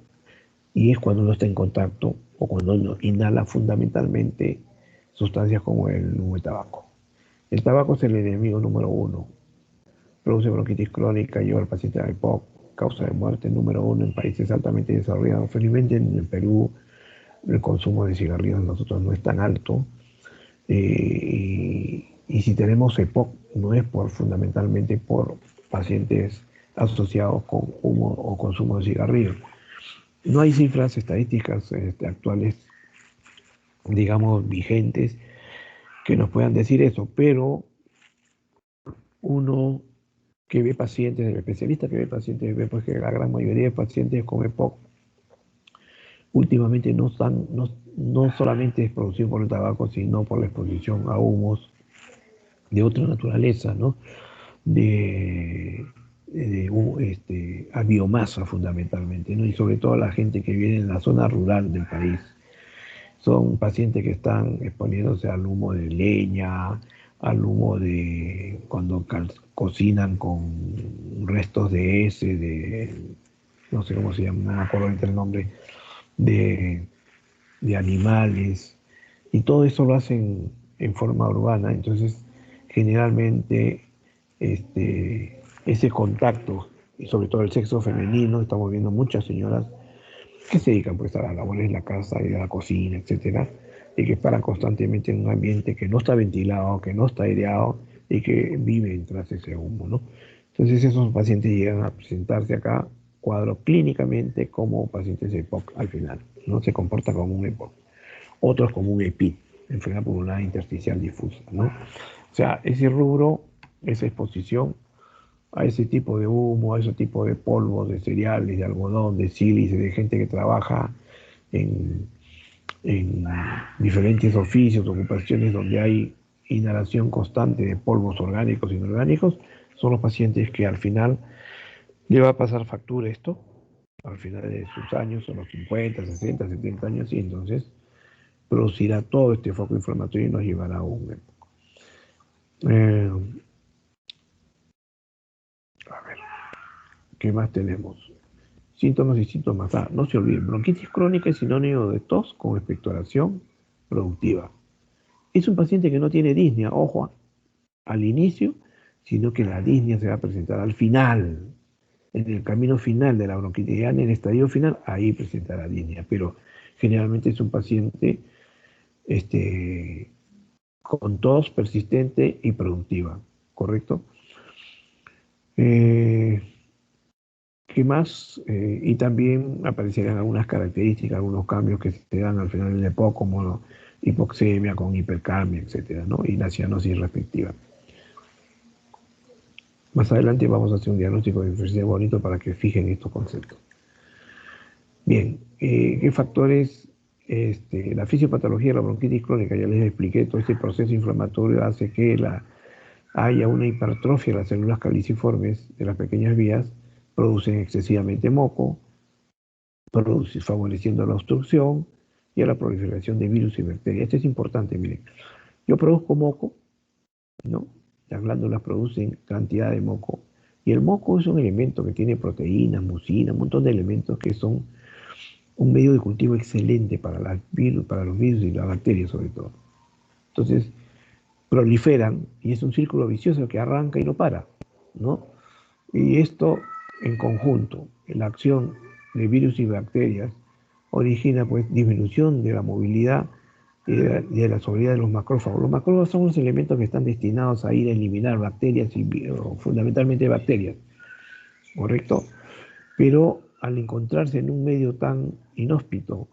Y es cuando uno está en contacto o cuando uno inhala fundamentalmente sustancias como el humo de tabaco. El tabaco es el enemigo número 1. Produce bronquitis crónica, lleva al paciente a EPOC, causa de muerte número 1 en países altamente desarrollados. Felizmente en el Perú el consumo de cigarrillos en nosotros no es tan alto. Y si tenemos EPOC, no es fundamentalmente por pacientes asociados con humo o consumo de cigarrillos. No hay cifras estadísticas actuales, digamos, vigentes que nos puedan decir eso, pero uno que ve pacientes, el especialista que ve pacientes, ve pues que la gran mayoría de pacientes con EPOC últimamente no solamente es producido por el tabaco, sino por la exposición a humos de otra naturaleza, ¿no? de, a biomasa fundamentalmente, ¿no? Y sobre todo la gente que vive en la zona rural del país. Son pacientes que están exponiéndose al humo de leña, al humo de cuando cocinan con restos de ese, no sé cómo se llama, no me acuerdo ahorita el nombre, de, de animales, y todo eso lo hacen en forma urbana. Entonces generalmente ese contacto, y sobre todo el sexo femenino, estamos viendo muchas señoras que se dedican pues a las labores de la casa y de la cocina, etcétera, y que paran constantemente en un ambiente que no está ventilado, que no está aireado y que vive tras ese humo, ¿no? Entonces esos pacientes llegan a presentarse acá cuadro clínicamente como pacientes de EPOC al final, ¿no? Se comporta como un EPOC. Otros como un EPID, enfermedad pulmonar intersticial difusa, ¿no? O sea, ese rubro, esa exposición a ese tipo de humo, a ese tipo de polvos, de cereales, de algodón, de sílice, de gente que trabaja en, en diferentes oficios, ocupaciones donde hay inhalación constante de polvos orgánicos e inorgánicos, son los pacientes que al final le va a pasar factura esto, al final de sus años, son los 50, 60, 70 años, y entonces producirá todo este foco inflamatorio y nos llevará a un... A ver, ¿qué más tenemos? Síntomas y síntomas. No se olviden, bronquitis crónica es sinónimo de tos con expectoración productiva. Es un paciente que no tiene disnea, ojo, al inicio, sino que la disnea se va a presentar al final, en el camino final de la bronquitis, ya en el estadio final, ahí presentará disnea, pero generalmente es un paciente con tos persistente y productiva, ¿correcto? Eh, ¿Qué más? Y también aparecerán algunas características, algunos cambios que se dan al final del EPOC, como hipoxemia con hipercamia, etcétera, ¿no? Y la cianosis respectiva. Más adelante vamos a hacer un diagnóstico de insuficiencia bonito para que fijen estos conceptos. Bien, ¿qué factores? La fisiopatología de la bronquitis crónica, ya les expliqué, todo este proceso inflamatorio hace que haya una hipertrofia de las células caliciformes de las pequeñas vías, producen excesivamente moco, favoreciendo la obstrucción y a la proliferación de virus y bacterias. Esto es importante, miren. Yo produzco moco, ¿no? Las glándulas producen cantidad de moco. Y el moco es un elemento que tiene proteínas, mucina, un montón de elementos que son un medio de cultivo excelente para los virus y las bacterias sobre todo. Entonces, proliferan y es un círculo vicioso que arranca y no para, ¿no? Y esto en conjunto, en la acción de virus y bacterias, origina pues disminución de la movilidad y de la sobriedad de los macrófagos. Los macrófagos son los elementos que están destinados a ir a eliminar bacterias y fundamentalmente bacterias, ¿correcto? Pero al encontrarse en un medio tan inhóspito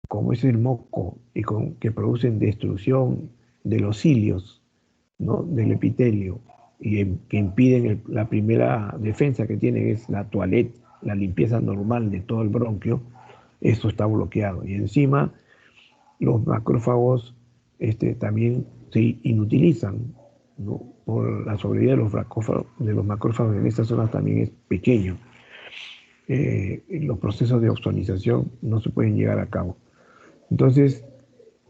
como es el moco y que producen destrucción de los cilios, ¿no? Del epitelio, y que impiden la primera defensa que tienen es la toilette, la limpieza normal de todo el bronquio, eso está bloqueado. Y encima los macrófagos también se inutilizan, ¿no? Por la sobrevida de los macrófagos en estas zonas también es pequeño. Los procesos de ozonización no se pueden llegar a cabo. Entonces,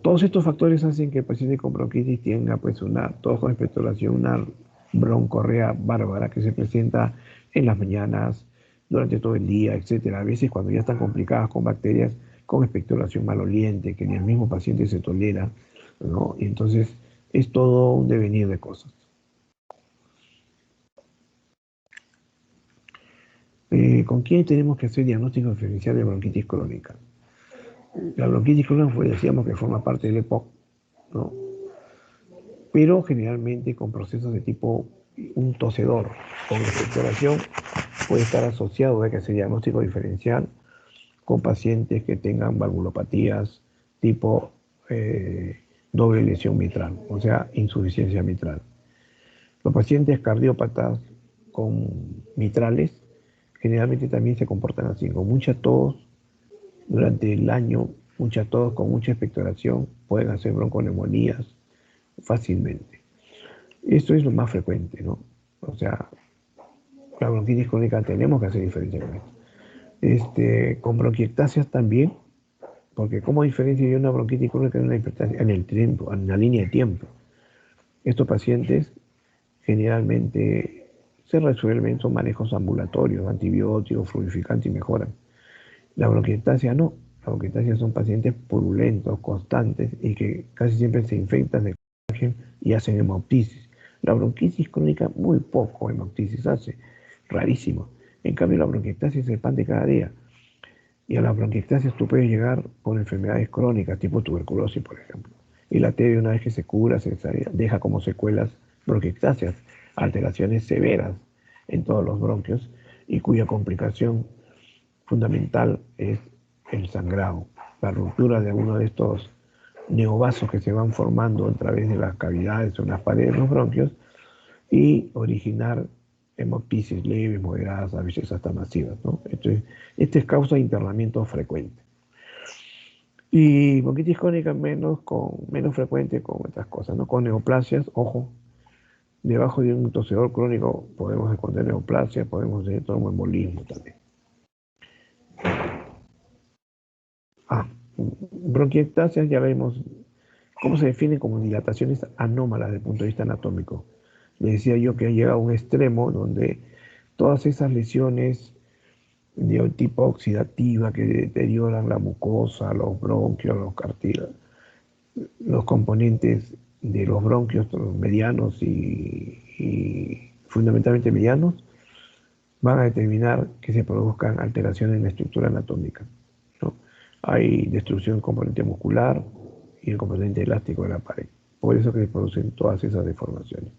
todos estos factores hacen que el paciente con bronquitis tenga pues una tos con expectoración, una broncorrea bárbara que se presenta en las mañanas, durante todo el día, etcétera. A veces cuando ya están complicadas con bacterias, con expectoración maloliente, que ni el mismo paciente se tolera, ¿no? Y entonces es todo un devenir de cosas. ¿Con quién tenemos que hacer diagnóstico diferencial de bronquitis crónica? La bronquitis crónica, pues decíamos que forma parte del EPOC, ¿no? Pero generalmente con procesos de tipo un tosedor con expectoración puede estar asociado, hay que hacer diagnóstico diferencial con pacientes que tengan valvulopatías tipo doble lesión mitral, o sea, insuficiencia mitral. Los pacientes cardiópatas con mitrales generalmente también se comportan así, con mucha tos durante el año, mucha tos con mucha expectoración, pueden hacer bronconeumonías fácilmente. Esto es lo más frecuente, ¿no? O sea, la bronquitis crónica tenemos que hacer diferencia con esto. Con bronquiectasias también, porque ¿cómo diferencia yo una bronquitis crónica de una hipertensión? En el tiempo, en la línea de tiempo. Estos pacientes generalmente se resuelven, son manejos ambulatorios, antibióticos, fluidificantes y mejoran. La bronquiectasia no. La bronquiectasia son pacientes purulentos, constantes y que casi siempre se infectan de colágeno y hacen hemoptisis. La bronquitis crónica muy poco hemoptisis hace, rarísimo. En cambio la bronquiectasia es el pan de cada día. Y a la bronquiectasia tú puedes llegar con enfermedades crónicas, tipo tuberculosis, por ejemplo. Y la TB, una vez que se cura, deja como secuelas bronquiectasias, alteraciones severas en todos los bronquios y cuya complicación fundamental es el sangrado, la ruptura de uno de estos neovasos que se van formando a través de las cavidades o las paredes de los bronquios y originar hemoptisis leves, moderadas, a veces hasta masivas, ¿no? Entonces, esta es causa de internamiento frecuente. Y bronquitis crónica menos frecuente con otras cosas, ¿no? Con neoplasias, ojo, debajo de un tosedor crónico podemos encontrar neoplasia, podemos tener tromboembolismo también. Bronquiectasias ya vemos cómo se define como dilataciones anómalas desde el punto de vista anatómico. Le decía yo que ha llegado a un extremo donde todas esas lesiones de tipo oxidativa que deterioran la mucosa, los bronquios, los cartílagos, los componentes de los bronquios los medianos y fundamentalmente medianos, van a determinar que se produzcan alteraciones en la estructura anatómica, ¿no? Hay destrucción del componente muscular y el componente elástico de la pared. Por eso que se producen todas esas deformaciones.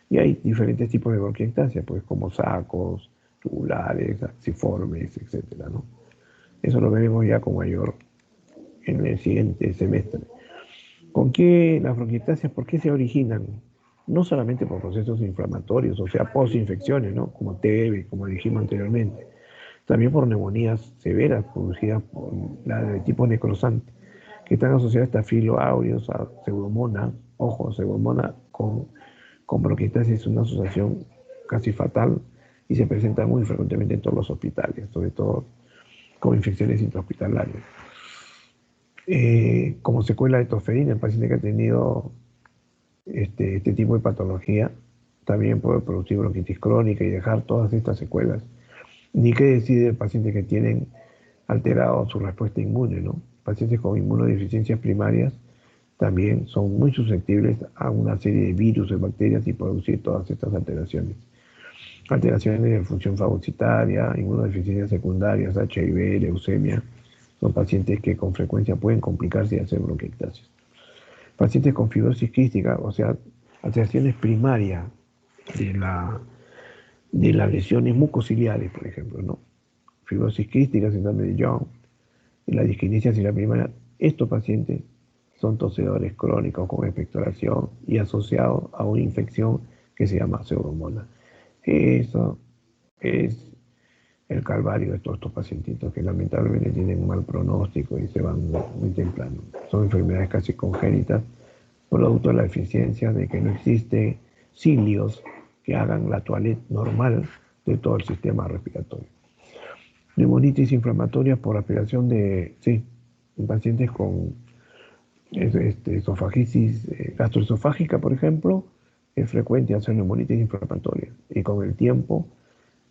Y hay diferentes tipos de bronquiectasia, pues como sacos, tubulares, axiformes, etcétera, ¿no? Eso lo veremos ya con mayor en el siguiente semestre. ¿Con qué las bronquiectasias, por qué se originan? No solamente por procesos inflamatorios, o sea, posinfecciones, ¿no? Como TB, como dijimos anteriormente. También por neumonías severas producidas por la de tipo necrosante, que están asociadas a Staphylo aureus, a Pseudomonas. Ojo, Pseudomonas con bronquiectasis es una asociación casi fatal y se presenta muy frecuentemente en todos los hospitales, sobre todo con infecciones intrahospitalarias. Como secuela de tosferina, el paciente que ha tenido este tipo de patología también puede producir bronquitis crónica y dejar todas estas secuelas. Ni qué decir de pacientes que tienen alterado su respuesta inmune, ¿no? Pacientes con inmunodeficiencias primarias también son muy susceptibles a una serie de virus y bacterias y producir todas estas alteraciones. Alteraciones de función fagocitaria, inmunodeficiencias secundarias, HIV, leucemia, son pacientes que con frecuencia pueden complicarse y hacer bronquiectasias. Pacientes con fibrosis quística, o sea, alteraciones primarias de las lesiones mucociliares, por ejemplo, ¿no? Fibrosis quística, síndrome de Young, y la disquinesia ciliar primaria. Estos pacientes son tosedores crónicos con expectoración y asociados a una infección que se llama Pseudomonas. Eso es el calvario de todos estos pacientitos que lamentablemente tienen un mal pronóstico y se van muy temprano. Son enfermedades casi congénitas, producto de la deficiencia de que no existen cilios que hagan la toilette normal de todo el sistema respiratorio. Neumonitis inflamatoria por aspiración en pacientes con esofagitis gastroesofágica, por ejemplo, es frecuente hacer neumonitis inflamatoria y con el tiempo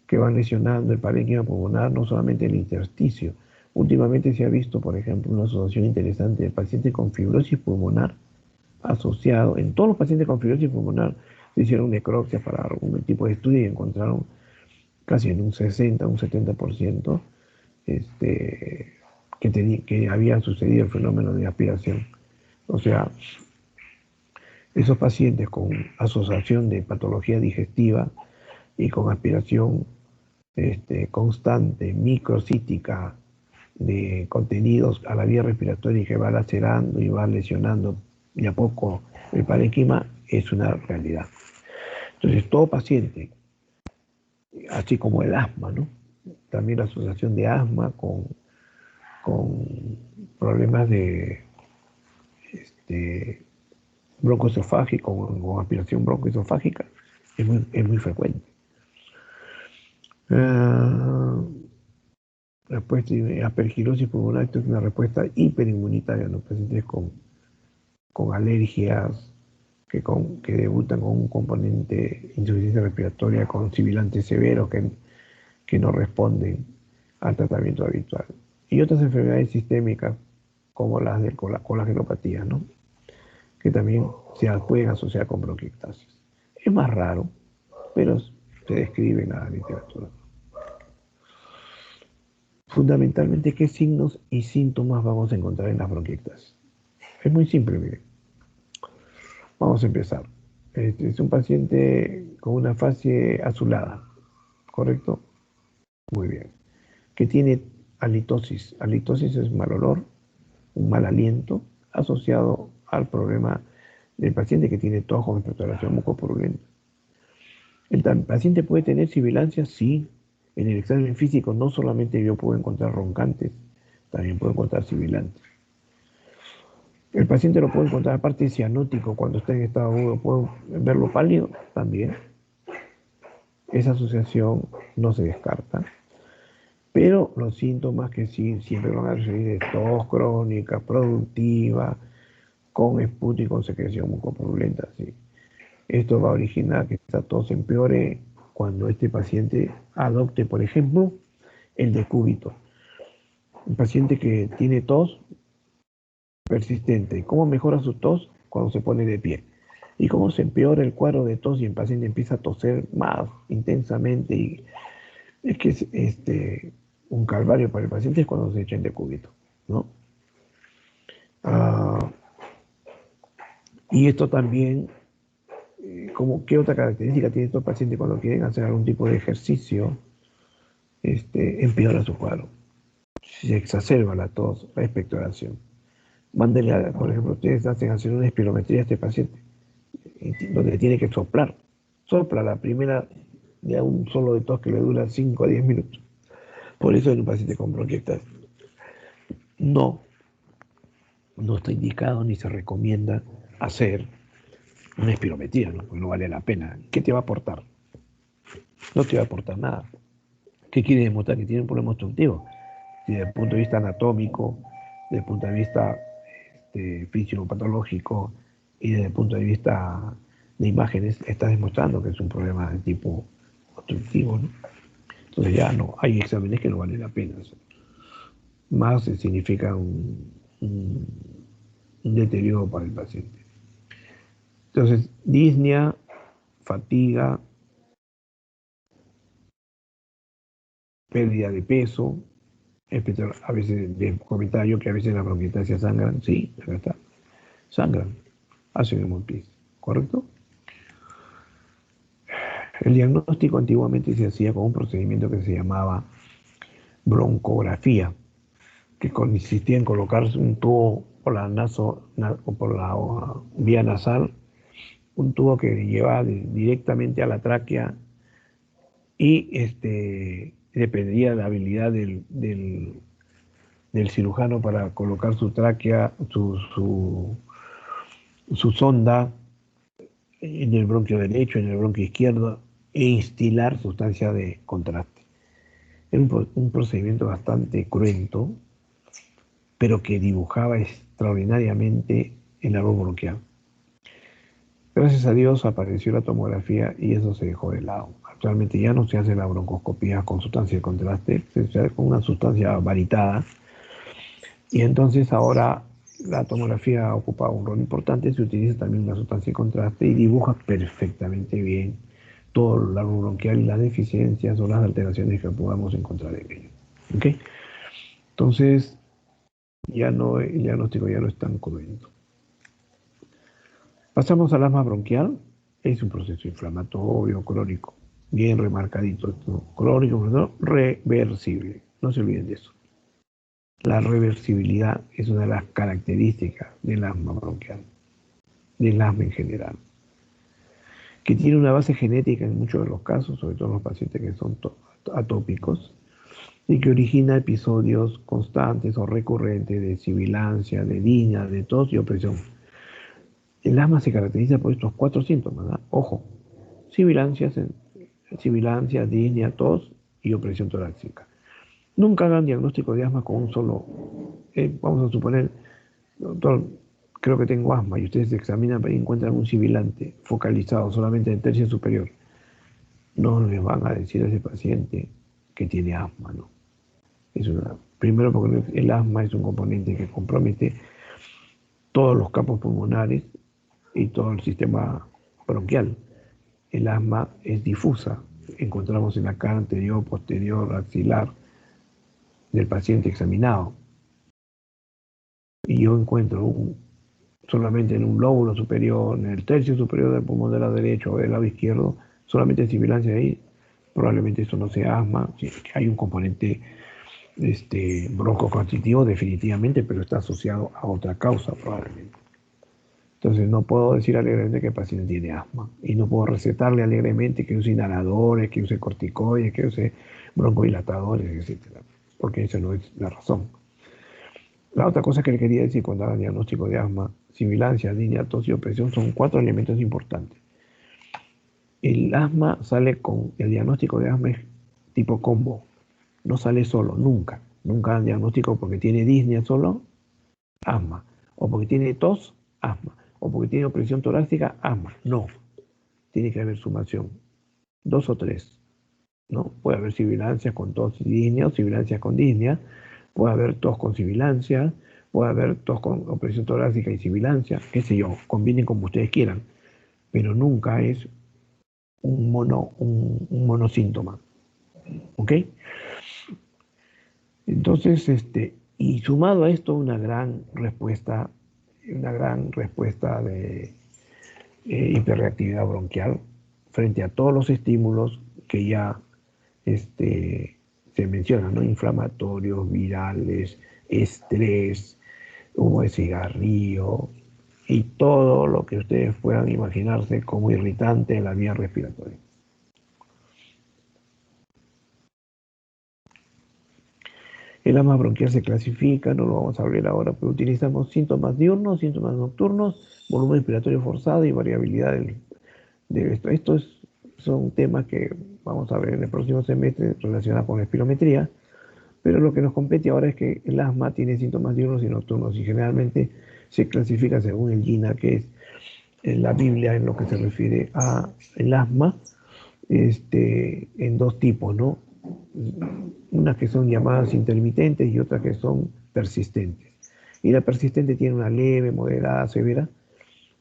que van lesionando el parénquima pulmonar, no solamente el intersticio. Últimamente se ha visto, por ejemplo, una asociación interesante de pacientes con fibrosis pulmonar asociado. En todos los pacientes con fibrosis pulmonar se hicieron necropsias para algún tipo de estudio y encontraron casi en un 60, un 70% que había sucedido el fenómeno de aspiración. O sea, esos pacientes con asociación de patología digestiva y con aspiración constante, microcítica, de contenidos a la vía respiratoria que va lacerando y va lesionando de a poco el parénquima, es una realidad. Entonces, todo paciente, así como el asma, ¿no? También la asociación de asma con problemas de broncoesofágico, con aspiración broncoesofágica, es muy frecuente. Respuesta de aspergilosis pulmonar, esto es una respuesta hiperinmunitaria en los pacientes con alergias que debutan con un componente de insuficiencia respiratoria, con sibilantes severos que no responden al tratamiento habitual. Y otras enfermedades sistémicas como las de con las genopatías, ¿no? Que también se pueden asociar con bronquiectasis. Es más raro, pero se describe en la literatura. Fundamentalmente, ¿qué signos y síntomas vamos a encontrar en las bronquiectasis? Es muy simple, miren. Vamos a empezar. Es un paciente con una fase azulada, ¿correcto? Muy bien. Que tiene halitosis. Halitosis es mal olor, un mal aliento asociado al problema del paciente que tiene tos con expectoración mucopurulenta. ¿El paciente puede tener sibilancias? Sí. En el examen físico no solamente yo puedo encontrar roncantes, también puedo encontrar sibilantes. El paciente lo puedo encontrar aparte cianótico cuando está en estado agudo, puedo verlo pálido también. Esa asociación no se descarta. Pero los síntomas que sí siempre van a recibir es tos crónica, productiva, con esputo y con secreción mucopurulenta. ¿Sí? Esto va a originar que esta tos empeore cuando este paciente adopte, por ejemplo, el decúbito. Un paciente que tiene tos persistente. ¿Cómo mejora su tos? Cuando se pone de pie. ¿Y cómo se empeora el cuadro de tos y el paciente empieza a toser más intensamente? Y es que es un calvario para el paciente es cuando se echa en decúbito, ¿no? Y esto también, ¿qué otra característica tiene estos pacientes cuando quieren hacer algún tipo de ejercicio? Empeora su cuadro. Se exacerba la tos, la expectoración. Mándenle, por ejemplo, ustedes hacen hacer una espirometría a este paciente, donde tiene que soplar. Sopla la primera de un solo de tos que le dura 5 a 10 minutos. Por eso en un paciente con bronquiectasis no está indicado ni se recomienda hacer una espirometría, ¿no? Porque no vale la pena. ¿Qué te va a aportar? No te va a aportar nada. ¿Qué quiere demostrar? Que tiene un problema obstructivo. Si desde el punto de vista anatómico, desde el punto de vista fisiopatológico y desde el punto de vista de imágenes, está demostrando que es un problema de tipo obstructivo, ¿no? Entonces ya no, hay exámenes que no vale la pena hacer. Más significa un deterioro para el paciente. Entonces, disnea, fatiga, pérdida de peso, a veces les comentaba yo que a veces las bronquiectasias sangran, sí, acá está, sangran, hacen hemopis, ¿correcto? El diagnóstico antiguamente se hacía con un procedimiento que se llamaba broncografía, que consistía en colocarse un tubo por la vía nasal, un tubo que llevaba directamente a la tráquea y dependía de la habilidad del cirujano para colocar su tráquea, su sonda en el bronquio derecho, en el bronquio izquierdo e instilar sustancia de contraste. Era un procedimiento bastante cruento, pero que dibujaba extraordinariamente el árbol bronquial. Gracias a Dios apareció la tomografía y eso se dejó de lado. Actualmente ya no se hace la broncoscopía con sustancia de contraste, se hace con una sustancia varitada. Y entonces ahora la tomografía ocupa un rol importante, se utiliza también una sustancia de contraste y dibuja perfectamente bien todo el árbol bronquial y las deficiencias o las alteraciones que podamos encontrar en ello. ¿Okay? Entonces, ya no, el diagnóstico ya no es tan cruento. Pasamos al asma bronquial. Es un proceso inflamatorio crónico, bien remarcadito esto, crónico, pero reversible. No se olviden de eso. La reversibilidad es una de las características del asma bronquial, del asma en general, que tiene una base genética en muchos de los casos, sobre todo en los pacientes que son atópicos, y que origina episodios constantes o recurrentes de sibilancia, de disnea, de tos y opresión. El asma se caracteriza por estos 4 síntomas, ¿no? Ojo, sibilancia, disnea, tos y opresión torácica. Nunca hagan diagnóstico de asma con un solo, vamos a suponer, doctor, creo que tengo asma, y ustedes se examinan y encuentran un sibilante focalizado solamente en el tercio superior. No les van a decir a ese paciente que tiene asma, ¿no? Primero porque el asma es un componente que compromete todos los campos pulmonares y todo el sistema bronquial. El asma es difusa. Encontramos en la cara anterior, posterior, axilar del paciente examinado. Y yo encuentro solamente en un lóbulo superior, en el tercio superior del pulmón del lado derecho o del lado izquierdo, solamente sibilancia ahí, probablemente eso no sea asma. Sí, hay un componente broncoconstrictivo definitivamente, pero está asociado a otra causa probablemente. Entonces no puedo decir alegremente que el paciente tiene asma y no puedo recetarle alegremente que use inhaladores, que use corticoides, que use broncodilatadores, etc. Porque esa no es la razón. La otra cosa que le quería decir cuando haga diagnóstico de asma, sibilancia, disnea, tos y opresión son 4 elementos importantes. El asma sale con, el diagnóstico de asma es tipo combo, no sale solo, nunca. Nunca dan diagnóstico porque tiene disnea solo, asma. O porque tiene tos, asma. O porque tiene opresión torácica, asma. No. Tiene que haber sumación. 2 o 3. ¿No? Puede haber sibilancia con tos y disnea o sibilancia con disnea. Puede haber tos con sibilancia. Puede haber tos con opresión torácica y sibilancia. Qué sé yo. Combinen como ustedes quieran. Pero nunca es un monosíntoma. ¿Ok? Entonces, y sumado a esto, una gran respuesta de hiperreactividad bronquial frente a todos los estímulos que ya se mencionan, ¿no? Inflamatorios, virales, estrés, humo de cigarrillo y todo lo que ustedes puedan imaginarse como irritante en la vía respiratoria. El asma bronquial se clasifica, no lo vamos a abrir ahora, pero utilizamos síntomas diurnos, síntomas nocturnos, volumen respiratorio forzado y variabilidad de esto. Estos son temas que vamos a ver en el próximo semestre relacionados con la espirometría, pero lo que nos compete ahora es que el asma tiene síntomas diurnos y nocturnos y generalmente se clasifica según el GINA, que es en la Biblia en lo que se refiere a el asma, en 2 tipos, ¿no? Unas que son llamadas intermitentes y otras que son persistentes. Y la persistente tiene una leve, moderada, severa,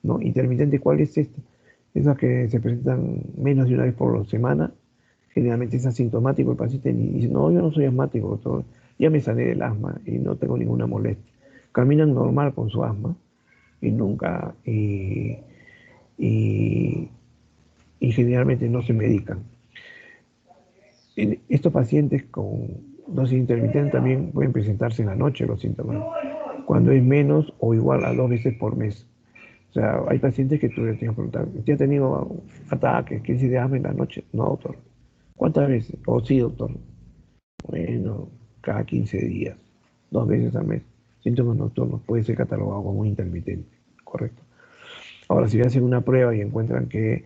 ¿no? Intermitente, ¿cuál es esta? Esas que se presentan menos de una vez por semana, generalmente es asintomático el paciente y dice, no, yo no soy asmático, doctor, ya me sané del asma y no tengo ninguna molestia. Caminan normal con su asma y nunca, y generalmente no se medican. Estos pacientes con dosis intermitente también pueden presentarse en la noche los síntomas, cuando es menos o igual a 2 veces por mes. O sea, hay pacientes que tú le tienes que preguntar, ¿usted ha tenido ataques, crisis de asma en la noche? No, doctor. ¿Cuántas veces? O sí, doctor. Bueno, cada 15 días, 2 veces al mes. Síntomas nocturnos puede ser catalogado como intermitente, correcto. Ahora, si hacen una prueba y encuentran que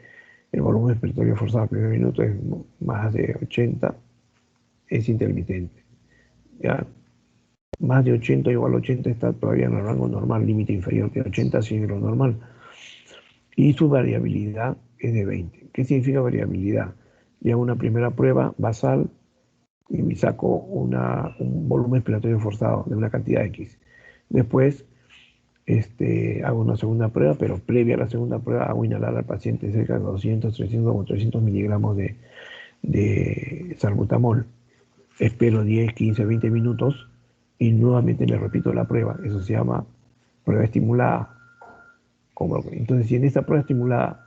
el volumen respiratorio forzado al primer minuto es más de 80, es intermitente. ¿Ya? Más de 80 igual a 80 está todavía en el rango normal, límite inferior que 80 sigue lo normal. Y su variabilidad es de 20. ¿Qué significa variabilidad? Le hago una primera prueba basal y me saco un volumen respiratorio forzado de una cantidad X. Después hago una segunda prueba, pero previa a la segunda prueba hago inhalar al paciente cerca de 200, 300 o 300 miligramos de salbutamol. Espero 10, 15, 20 minutos y nuevamente le repito la prueba. Eso se llama prueba estimulada. Entonces, si en esta prueba estimulada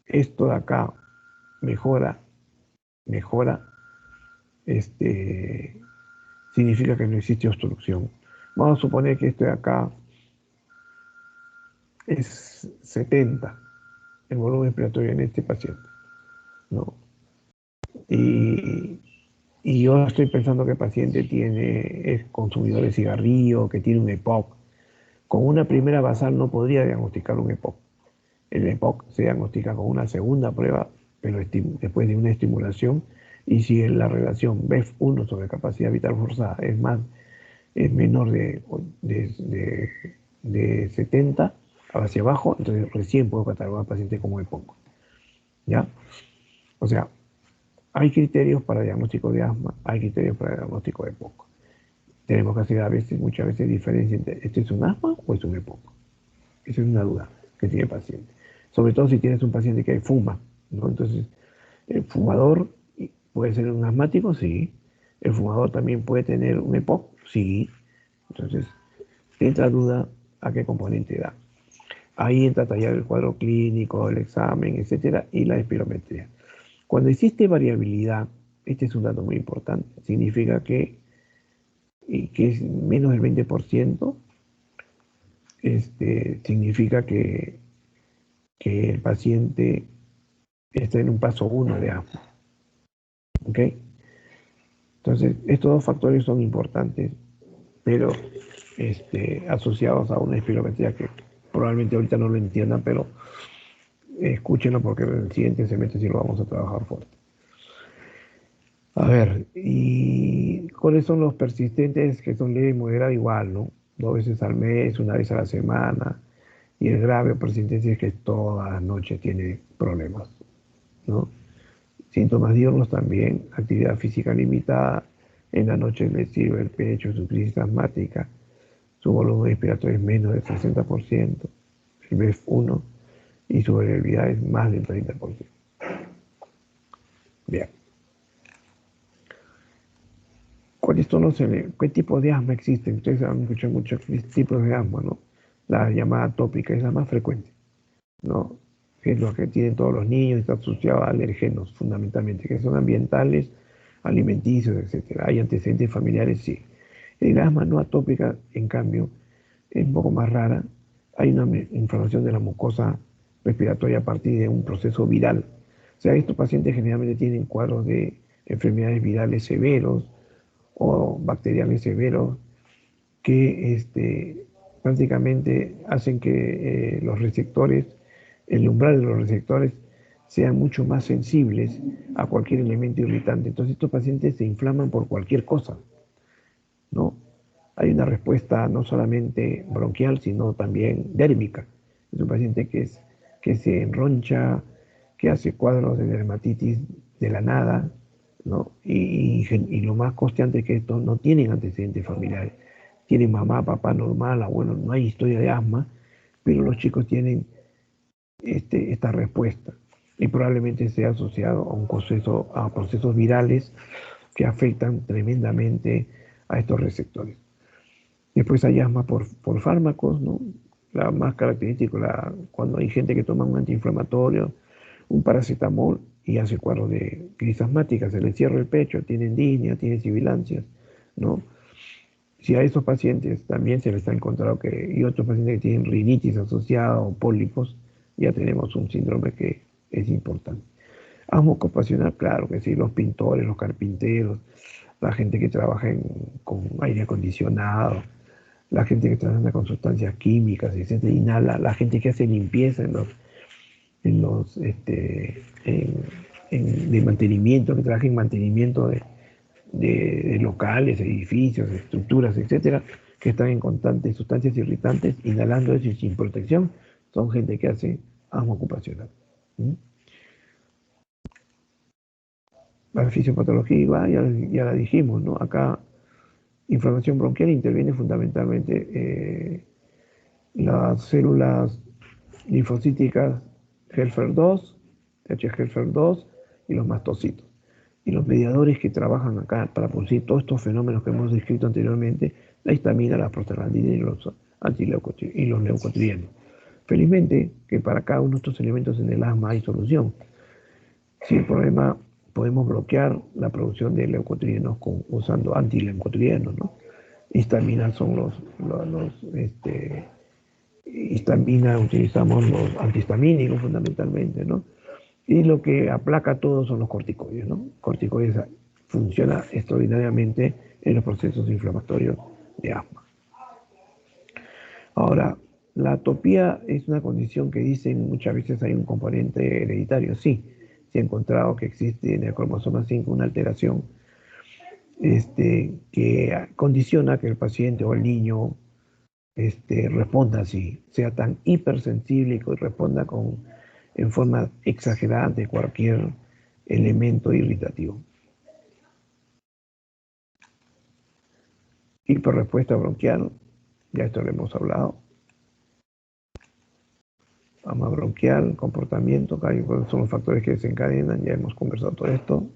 esto de acá mejora, significa que no existe obstrucción. Vamos a suponer que esto de acá es 70, el volumen respiratorio en este paciente, ¿no? Y, y yo estoy pensando que el paciente es consumidor de cigarrillo, que tiene un EPOC. Con una primera basal no podría diagnosticar un EPOC. El EPOC se diagnostica con una segunda prueba, pero después de una estimulación, y si la relación BEF1 sobre capacidad vital forzada es menor de 70 hacia abajo, entonces recién puedo catalogar al paciente como EPOC. ¿Ya? O sea, hay criterios para diagnóstico de asma, hay criterios para diagnóstico de EPOC. Tenemos que hacer muchas veces diferencia entre ¿esto es un asma o es un EPOC? Esa es una duda que tiene el paciente. Sobre todo si tienes un paciente que fuma, ¿no? Entonces, el fumador puede ser un asmático, sí. El fumador también puede tener un EPOC, sí. Entonces, entra duda a qué componente da. Ahí entra a tallar el cuadro clínico, el examen, etcétera, y la espirometría. Cuando existe variabilidad, este es un dato muy importante, significa que es menos del 20%, significa que el paciente está en un paso 1 de asma. ¿Ok? Entonces, estos dos factores son importantes, pero asociados a una espirometría que probablemente ahorita no lo entiendan, pero escúchenlo porque en el siguiente semestre sí lo vamos a trabajar fuerte. A ver, ¿y cuáles son los persistentes que son leve y moderada? Igual, ¿no? 2 veces al mes, 1 vez a la semana. Y el grave o persistente es que todas las noches tiene problemas, ¿no? Síntomas diurnos también, actividad física limitada, en la noche le sirve el pecho, su crisis asmática, su volumen respiratorio es menos del 60%, el BEF1, y su variabilidad es más del 30%. Bien. ¿Qué tipo de asma existen? Ustedes han escuchado muchos tipos de asma, ¿no? La llamada atópica es la más frecuente, ¿no? Que es lo que tienen todos los niños, está asociado a alergenos fundamentalmente, que son ambientales, alimenticios, etc. ¿Hay antecedentes familiares? Sí. El asma no atópica, en cambio, es un poco más rara. Hay una inflamación de la mucosa respiratoria a partir de un proceso viral. O sea, estos pacientes generalmente tienen cuadros de enfermedades virales severos o bacteriales severos que prácticamente hacen que los receptores, el umbral de los receptores, sean mucho más sensibles a cualquier elemento irritante. Entonces estos pacientes se inflaman por cualquier cosa, ¿no? Hay una respuesta no solamente bronquial, sino también dérmica. Es un paciente que se enroncha, que hace cuadros de dermatitis de la nada, ¿no? Y lo más constante es que estos no tienen antecedentes familiares. Tienen mamá, papá normal, abuelo, no hay historia de asma, pero los chicos tienen esta respuesta y probablemente sea asociado a procesos virales que afectan tremendamente a estos receptores. Después hay asma por fármacos, ¿no? La más característica, cuando hay gente que toma un antiinflamatorio, un paracetamol y hace cuadros de crisis asmática, se le cierra el pecho, tienen disnea, tienen sibilancias, ¿no? Si a esos pacientes también se les ha encontrado y otros pacientes que tienen rinitis asociada o pólipos, ya tenemos un síndrome que es importante. Asma ocupacional, claro que sí, los pintores, los carpinteros, la gente que trabaja con aire acondicionado, la gente que trabaja con sustancias químicas, etcétera, inhala, la gente que hace limpieza de mantenimiento, que trabaja en mantenimiento de locales, edificios, estructuras, etcétera, que están en constantes sustancias irritantes, inhalando eso y sin protección, son gente que hace asma ocupacional. La fisiopatología igual, ya la dijimos, ¿no? Acá, inflamación bronquial interviene fundamentalmente las células linfocíticas Helfer 2, H. Helfer 2 y los mastocitos. Y los mediadores que trabajan acá para producir todos estos fenómenos que hemos descrito anteriormente la histamina, la prostaglandina y los leucotrienos. Felizmente que para cada uno de estos elementos en el asma hay solución. Si el problema, podemos bloquear la producción de leucotrienos usando antileucotrienos, ¿no? Histamina son histamina utilizamos los antihistamínicos fundamentalmente, ¿no? Y lo que aplaca todo son los corticoides, ¿no? Corticoides funciona extraordinariamente en los procesos inflamatorios de asma. Ahora, la atopía es una condición que dicen muchas veces hay un componente hereditario. Sí, se ha encontrado que existe en el cromosoma 5 una alteración que condiciona que el paciente o el niño responda así, sea tan hipersensible y responda en forma exagerada ante cualquier elemento irritativo. Hiperrespuesta bronquial, ya esto lo hemos hablado. Asma bronquial, comportamiento, son los factores que desencadenan, ya hemos conversado todo esto.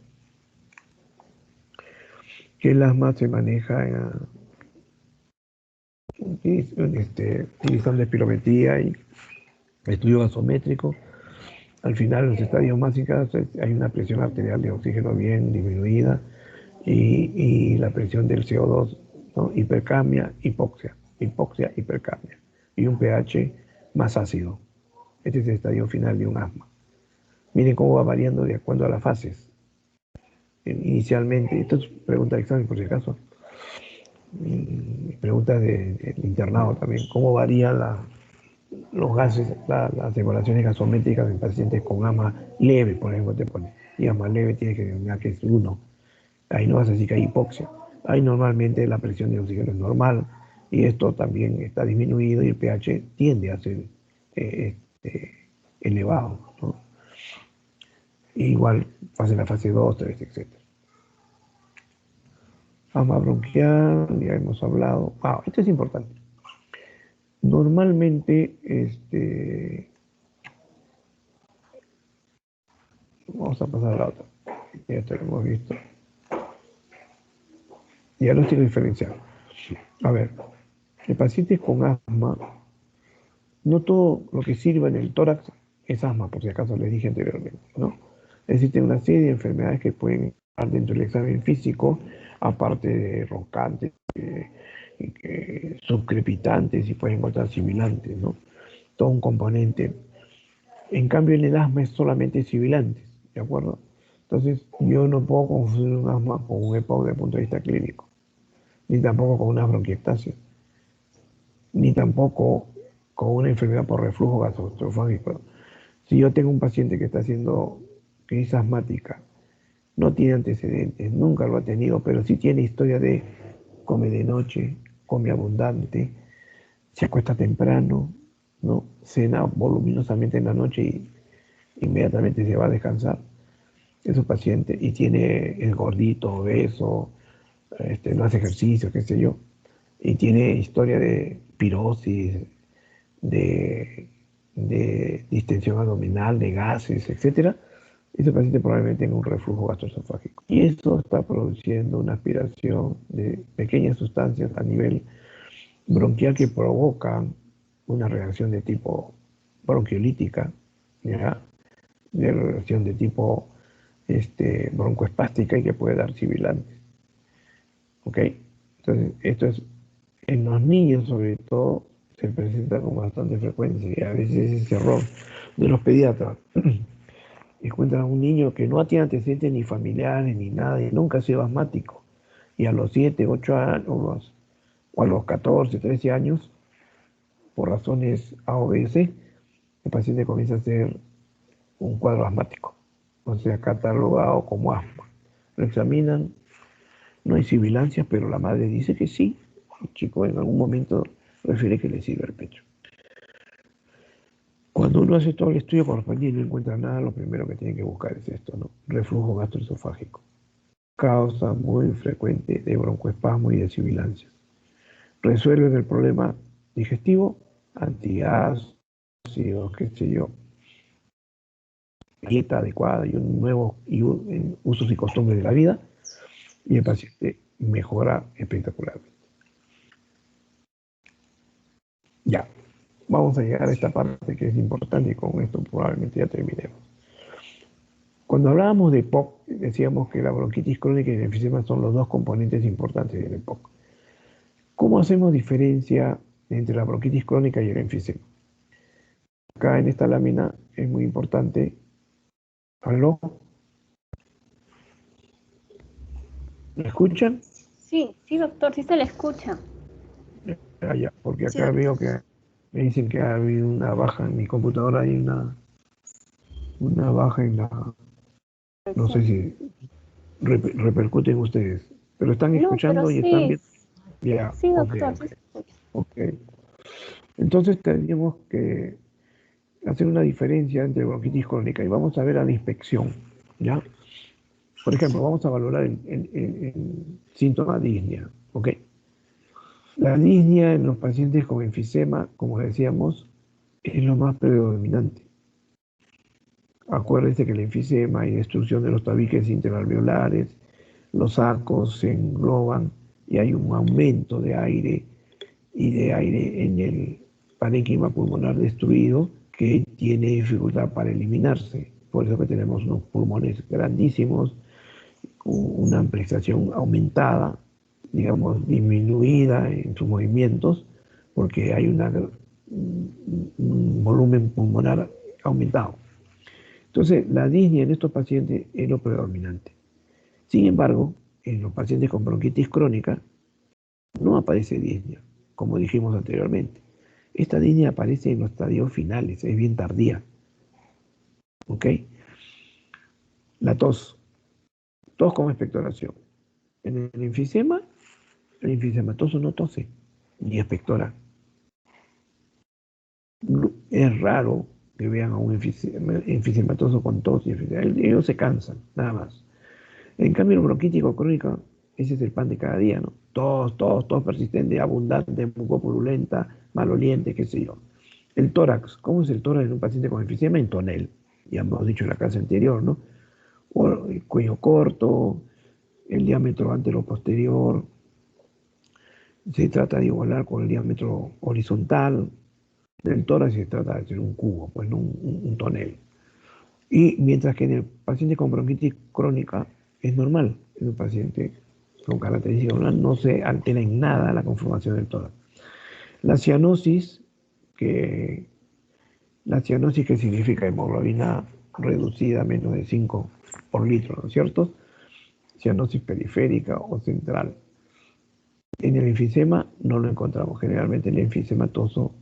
Que el asma se maneja utilizando espirometría y estudio gasométrico. Al final, en los estadios más indicados hay una presión arterial de oxígeno bien disminuida y la presión del CO2, ¿no? Hipercamia, hipoxia, hipercamia y un pH más ácido. Este es el estadio final de un asma. Miren cómo va variando de acuerdo a las fases. Inicialmente, esto es pregunta de examen por si acaso, preguntas del internado también, cómo varían los gases, las evaluaciones gasométricas en pacientes con asma leve, por ejemplo, te pone, y asma leve tiene que determinar que es 1. Ahí no vas a decir que hay hipoxia. Ahí normalmente la presión de oxígeno es normal y esto también está disminuido y el pH tiende a ser elevado, ¿no? Igual pasa en la fase 2, 3, etc. Asma bronquial, ya hemos hablado. Esto es importante. Normalmente, vamos a pasar a la otra. Ya esto lo hemos visto. Diagnóstico diferencial. A ver, el paciente con asma, no todo lo que sirva en el tórax es asma, por si acaso les dije anteriormente, ¿no? Existen una serie de enfermedades que pueden estar dentro del examen físico, aparte de roncantes, subcrepitantes y pueden encontrar sibilantes, ¿no? Todo un componente. En cambio, en el asma es solamente sibilantes, ¿de acuerdo? Entonces, yo no puedo confundir un asma con un EPOC desde el punto de vista clínico, ni tampoco con una bronquiectasis, ni tampoco con una enfermedad por reflujo gastroesofágico. Si yo tengo un paciente que está haciendo crisis asmática, no tiene antecedentes, nunca lo ha tenido, pero sí tiene historia de come de noche, come abundante, se acuesta temprano, ¿no? Cena voluminosamente en la noche y inmediatamente se va a descansar. Es un paciente y tiene el gordito, obeso, no hace ejercicio, qué sé yo, y tiene historia de pirosis, de distensión abdominal, de gases, etc. Ese paciente probablemente tenga un reflujo gastroesofágico. Y eso está produciendo una aspiración de pequeñas sustancias a nivel bronquial que provocan una reacción de tipo bronquiolítica, ¿ya? De reacción de tipo broncoespástica y que puede dar sibilantes. ¿Ok? Entonces, esto es en los niños sobre todo se presenta con bastante frecuencia y a veces es ese error de los pediatras. Encuentran a un niño que no tiene antecedentes ni familiares ni nada y nunca ha sido asmático y a los 7, 8 años o a los 14, 13 años por razones A o B, C, el paciente comienza a ser un cuadro asmático, o sea, catalogado como asma. Lo examinan, no hay sibilancias, pero la madre dice que sí. El chico en algún momento refiere que le sirve el pecho. Cuando uno hace todo el estudio correspondiente y no encuentra nada, lo primero que tiene que buscar es esto, ¿no? Reflujo gastroesofágico. Causa muy frecuente de broncoespasmo y de sibilancias. Resuelven el problema digestivo, antiácidos, qué sé yo, dieta adecuada y un nuevo usos y costumbres de la vida, y el paciente mejora espectacularmente. Ya, vamos a llegar a esta parte que es importante y con esto probablemente ya terminemos. Cuando hablábamos de EPOC, decíamos que la bronquitis crónica y el enfisema son los dos componentes importantes del EPOC. ¿Cómo hacemos diferencia entre la bronquitis crónica y el enfisema? Acá en esta lámina es muy importante. ¿Aló? ¿Me escuchan? Sí, sí, doctor, sí se le escucha. Ya, porque Sí, acá doctor. veo que me dicen que ha habido una baja en mi computadora, hay una baja en la... No sé si repercute en ustedes, pero están No, pero escuchando y están sí, viendo. Ya, sí, ok, doctor, sí ok, se escucha. ok. Entonces tenemos que hacer una diferencia entre bronquitis crónica y vamos a ver a la inspección, ¿ya? Por ejemplo, vamos a valorar el síntoma disnea, ¿ok? La disnea en los pacientes con enfisema, como decíamos, es lo más predominante. Acuérdense que el enfisema y destrucción de los tabiques interalveolares, los sacos se engloban y hay un aumento de aire y de aire en el parénquima pulmonar destruido que tiene dificultad para eliminarse. Por eso que tenemos unos pulmones grandísimos, una amplificación aumentada, digamos, disminuida en sus movimientos, porque hay un volumen pulmonar aumentado. Entonces, la disnea en estos pacientes es lo predominante. Sin embargo, en los pacientes con bronquitis crónica no aparece disnea, como dijimos anteriormente. Esta disnea aparece en los estadios finales, es bien tardía. ¿Ok? La tos, tos con expectoración. En el enfisematoso no tose, ni expectora. Es raro que vean a un enfisematoso con tos y ellos se cansan, nada más. En cambio, el bronquítico crónico, ese es el pan de cada día, ¿no? Tos persistente, abundante, mucopurulenta, maloliente, qué sé yo. El tórax, ¿cómo es el tórax en un paciente con enfisema? En tonel, ya hemos dicho en la clase anterior, ¿no? O el cuello corto, el diámetro anteroposterior, se trata de igualar con el diámetro horizontal del tórax, se trata de hacer un cubo, pues no un tonel. Y mientras que en el paciente con bronquitis crónica es normal, en un paciente con característica normal no se altera en nada la conformación del tórax. La cianosis, que, la cianosis que significa hemoglobina reducida a menos de 5 por litro, ¿no es cierto? Cianosis periférica o central. En el enfisema no lo encontramos. Generalmente el enfisematoso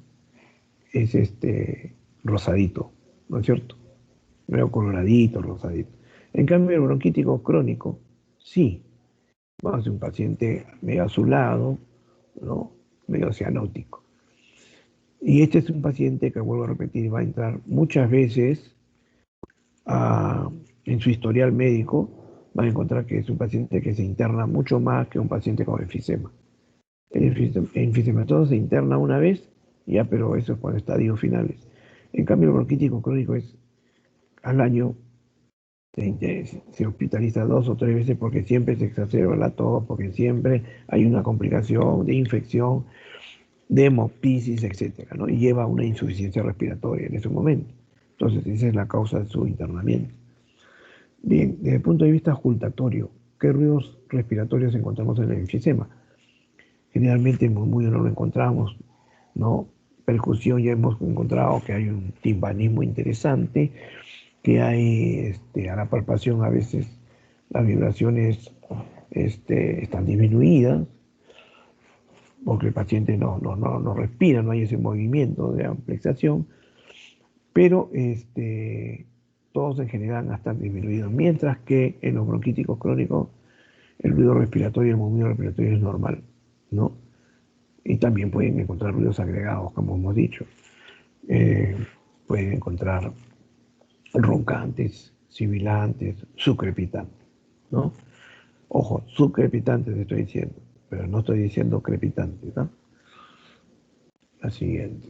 es rosadito, ¿no es cierto? Medio coloradito, rosadito. En cambio, el bronquítico crónico, sí, va a ser un paciente medio azulado, ¿no? Medio cianótico. Y este es un paciente que, vuelvo a repetir, va a entrar muchas veces en su historial médico, van a encontrar que es un paciente que se interna mucho más que un paciente con enfisema. El enfisematoso se interna una vez, ya, pero eso es cuando estadios finales. En cambio, el bronquítico crónico es al año se hospitaliza 2 o 3 veces porque siempre se exacerba la tos, porque siempre hay una complicación de infección, de hemoptisis, etcétera, ¿no? Y lleva a una insuficiencia respiratoria en ese momento. Entonces, esa es la causa de su internamiento. Bien, desde el punto de vista auscultatorio, ¿qué ruidos respiratorios encontramos en el enfisema? Generalmente en murmullo no lo encontramos, ¿no? Percusión ya hemos encontrado que hay un timbanismo interesante, que hay a la palpación a veces las vibraciones están disminuidas, porque el paciente no respira, no hay ese movimiento de ampliación, pero todos en general están disminuidos, mientras que en los bronquíticos crónicos el ruido respiratorio, el movimiento respiratorio es normal, ¿no? Y también pueden encontrar ruidos agregados, como hemos dicho. Pueden encontrar roncantes, sibilantes, sucrepitantes, ¿no? Ojo, subcrepitantes estoy diciendo, pero no estoy diciendo crepitantes, ¿no? La siguiente.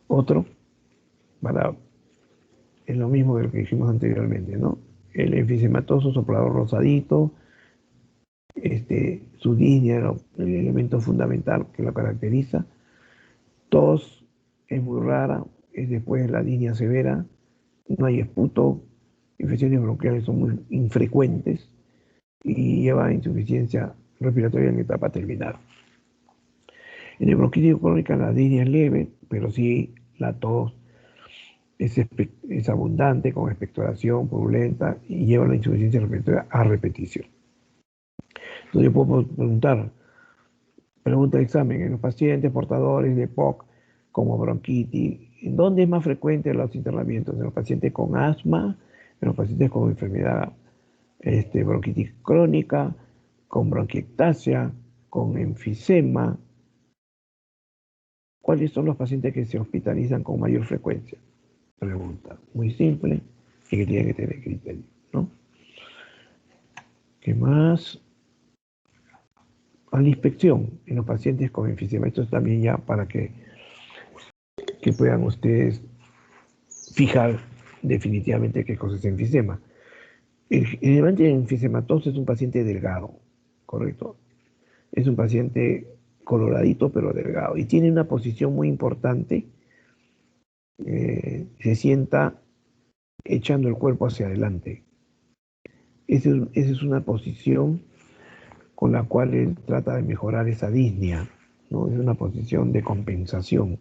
Otro, para, es lo mismo que lo que dijimos anteriormente, ¿no? El enfisematoso soplador rosadito, su línea, el elemento fundamental que lo caracteriza, tos es muy rara, es después de la disnea severa, no hay esputo, infecciones bronquiales son muy infrecuentes y lleva a insuficiencia respiratoria en etapa terminal. En el bronquitis crónica la disnea es leve, pero sí la tos es abundante, con expectoración purulenta y lleva a la insuficiencia respiratoria a repetición. Entonces yo puedo preguntar, pregunta de examen, en los pacientes portadores de POC como bronquitis, ¿en dónde es más frecuente los internamientos? ¿En los pacientes con asma? ¿En los pacientes con enfermedad bronquitis crónica? ¿Con bronquiectasia? ¿Con enfisema? ¿Cuáles son los pacientes que se hospitalizan con mayor frecuencia? Pregunta muy simple y que tiene que tener criterio, ¿no? ¿Qué más? A la inspección en los pacientes con enfisema. Esto es también ya para que puedan ustedes fijar definitivamente qué cosa es enfisema. El enfisematoso es un paciente delgado, ¿correcto? Es un paciente coloradito pero delgado y tiene una posición muy importante. Se sienta echando el cuerpo hacia adelante. Esa es una posición con la cual él trata de mejorar esa disnea, ¿no? Es una posición de compensación.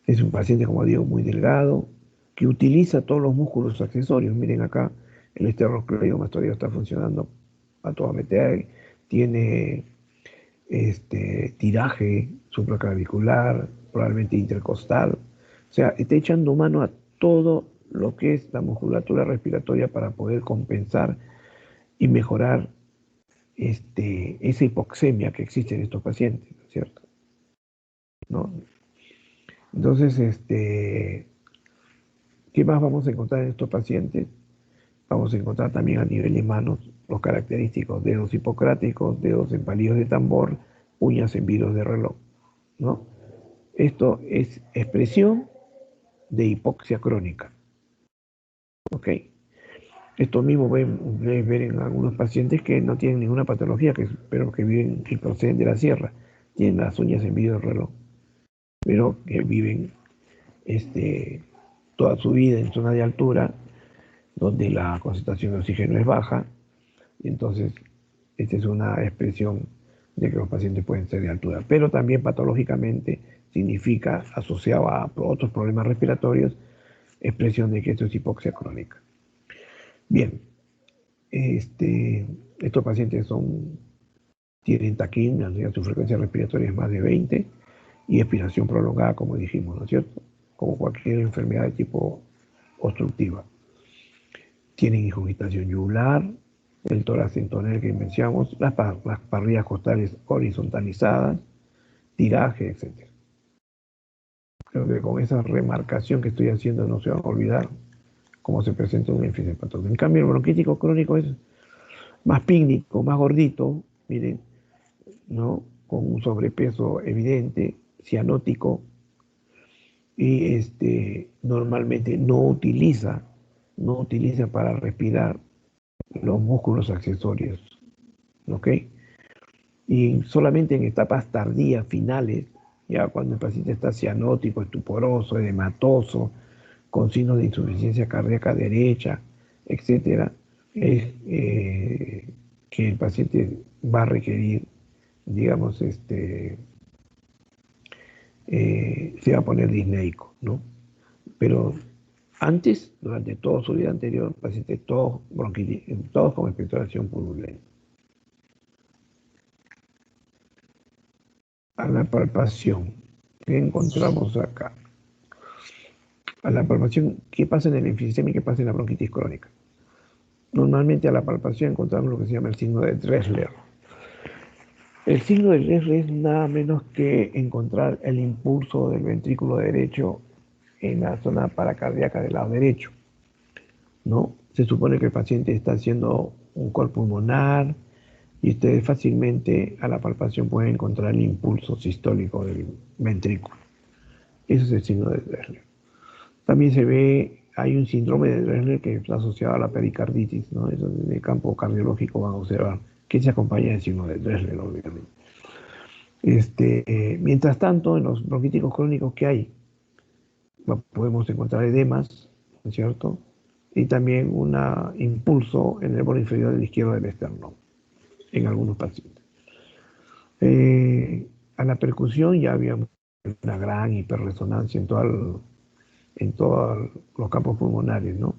Es un paciente, como digo, muy delgado, que utiliza todos los músculos accesorios. Miren acá, el esternocleidomastoideo está funcionando a toda meter, tiene tiraje supraclavicular, probablemente intercostal. O sea, está echando mano a todo lo que es la musculatura respiratoria para poder compensar y mejorar esa hipoxemia que existe en estos pacientes, ¿cierto? ¿No? Entonces, ¿qué más vamos a encontrar en estos pacientes? Vamos a encontrar también a nivel de manos los característicos dedos hipocráticos, dedos en palillos de tambor, uñas en viros de reloj, ¿no? Esto es expresión de hipoxia crónica, ¿ok? Esto mismo pueden ver en algunos pacientes que no tienen ninguna patología, pero que viven y proceden de la sierra, tienen las uñas en viros de reloj, pero que viven toda su vida en zona de altura, donde la concentración de oxígeno es baja, y entonces esta es una expresión de que los pacientes pueden ser de altura, pero también patológicamente significa, asociado a otros problemas respiratorios, expresión de que esto es hipoxia crónica. Bien, estos pacientes tienen taquimia, su frecuencia respiratoria es más de 20, y expiración prolongada, como dijimos, ¿no es cierto? Como cualquier enfermedad de tipo obstructiva. Tienen ingurgitación yugular, el tórax en tonel que mencionamos, las parrillas costales horizontalizadas, tiraje, etc. Creo que con esa remarcación que estoy haciendo no se van a olvidar cómo se presenta un enfisema. En cambio, el bronquítico crónico es más pícnico, más gordito, miren, ¿no? Con un sobrepeso evidente, cianótico, y normalmente no utiliza para respirar los músculos accesorios, ¿ok? Y solamente en etapas tardías, finales, ya cuando el paciente está cianótico, estuporoso, edematoso, con signos de insuficiencia cardíaca derecha, etcétera, es que el paciente va a requerir, digamos, se va a poner disneico, ¿no? Pero antes, durante toda su vida anterior, pacientes todos con expectoración purulenta. A la palpación, ¿qué encontramos acá? A la palpación, ¿qué pasa en el enfisema y qué pasa en la bronquitis crónica? Normalmente a la palpación encontramos lo que se llama el signo de Dressler. El signo de Dressler es nada menos que encontrar el impulso del ventrículo derecho en la zona paracardíaca del lado derecho, ¿no? Se supone que el paciente está haciendo un cor pulmonar y ustedes fácilmente a la palpación pueden encontrar el impulso sistólico del ventrículo. Ese es el signo de Dressler. También se ve, hay un síndrome de Dressler que está asociado a la pericarditis, ¿no? Eso en el campo cardiológico van a observar que se acompaña del signo de Dressler, obviamente. Mientras tanto, en los bronquíticos crónicos que hay, podemos encontrar edemas, ¿no es cierto? Y también un impulso en el borde inferior del izquierdo del esternón, en algunos pacientes. A la percusión ya había una gran hiperresonancia en todos los campos pulmonares, ¿no?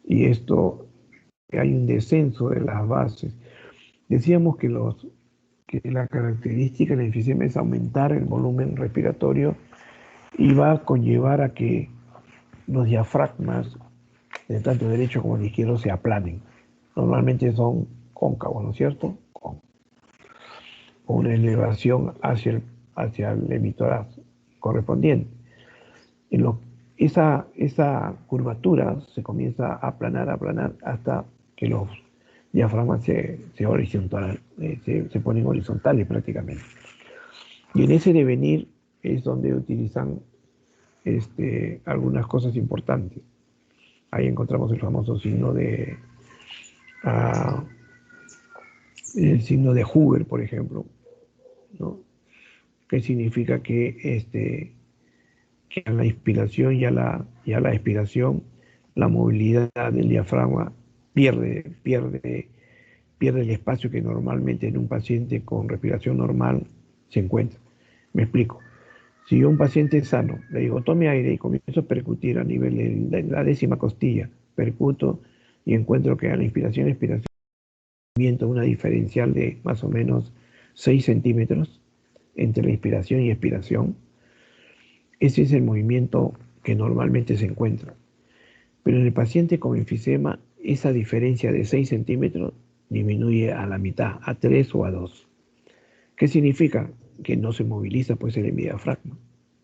Y esto, hay un descenso de las bases. Decíamos que la característica del enfisema es aumentar el volumen respiratorio y va a conllevar a que los diafragmas, de tanto derecho como de izquierdo, se aplanen. Normalmente son cóncavos, ¿no es cierto? Con una elevación hacia el emitoraz correspondiente. Esa curvatura se comienza a aplanar hasta que los diafragmas se ponen horizontales prácticamente. Y en ese devenir es donde utilizan algunas cosas importantes. Ahí encontramos uh, el signo de Hoover, por ejemplo, ¿no? Que significa que a la inspiración y a la expiración, la movilidad del diafragma pierde el espacio que normalmente en un paciente con respiración normal se encuentra. Me explico. Si yo a un paciente sano le digo tome aire y comienzo a percutir a nivel de la décima costilla, percuto y encuentro que a la inspiración y expiración una diferencial de más o menos 6 centímetros entre la inspiración y expiración. Ese es el movimiento que normalmente se encuentra. Pero en el paciente con enfisema, esa diferencia de 6 centímetros disminuye a la mitad, a 3 o a 2. ¿Qué significa? Que no se moviliza pues el diafragma.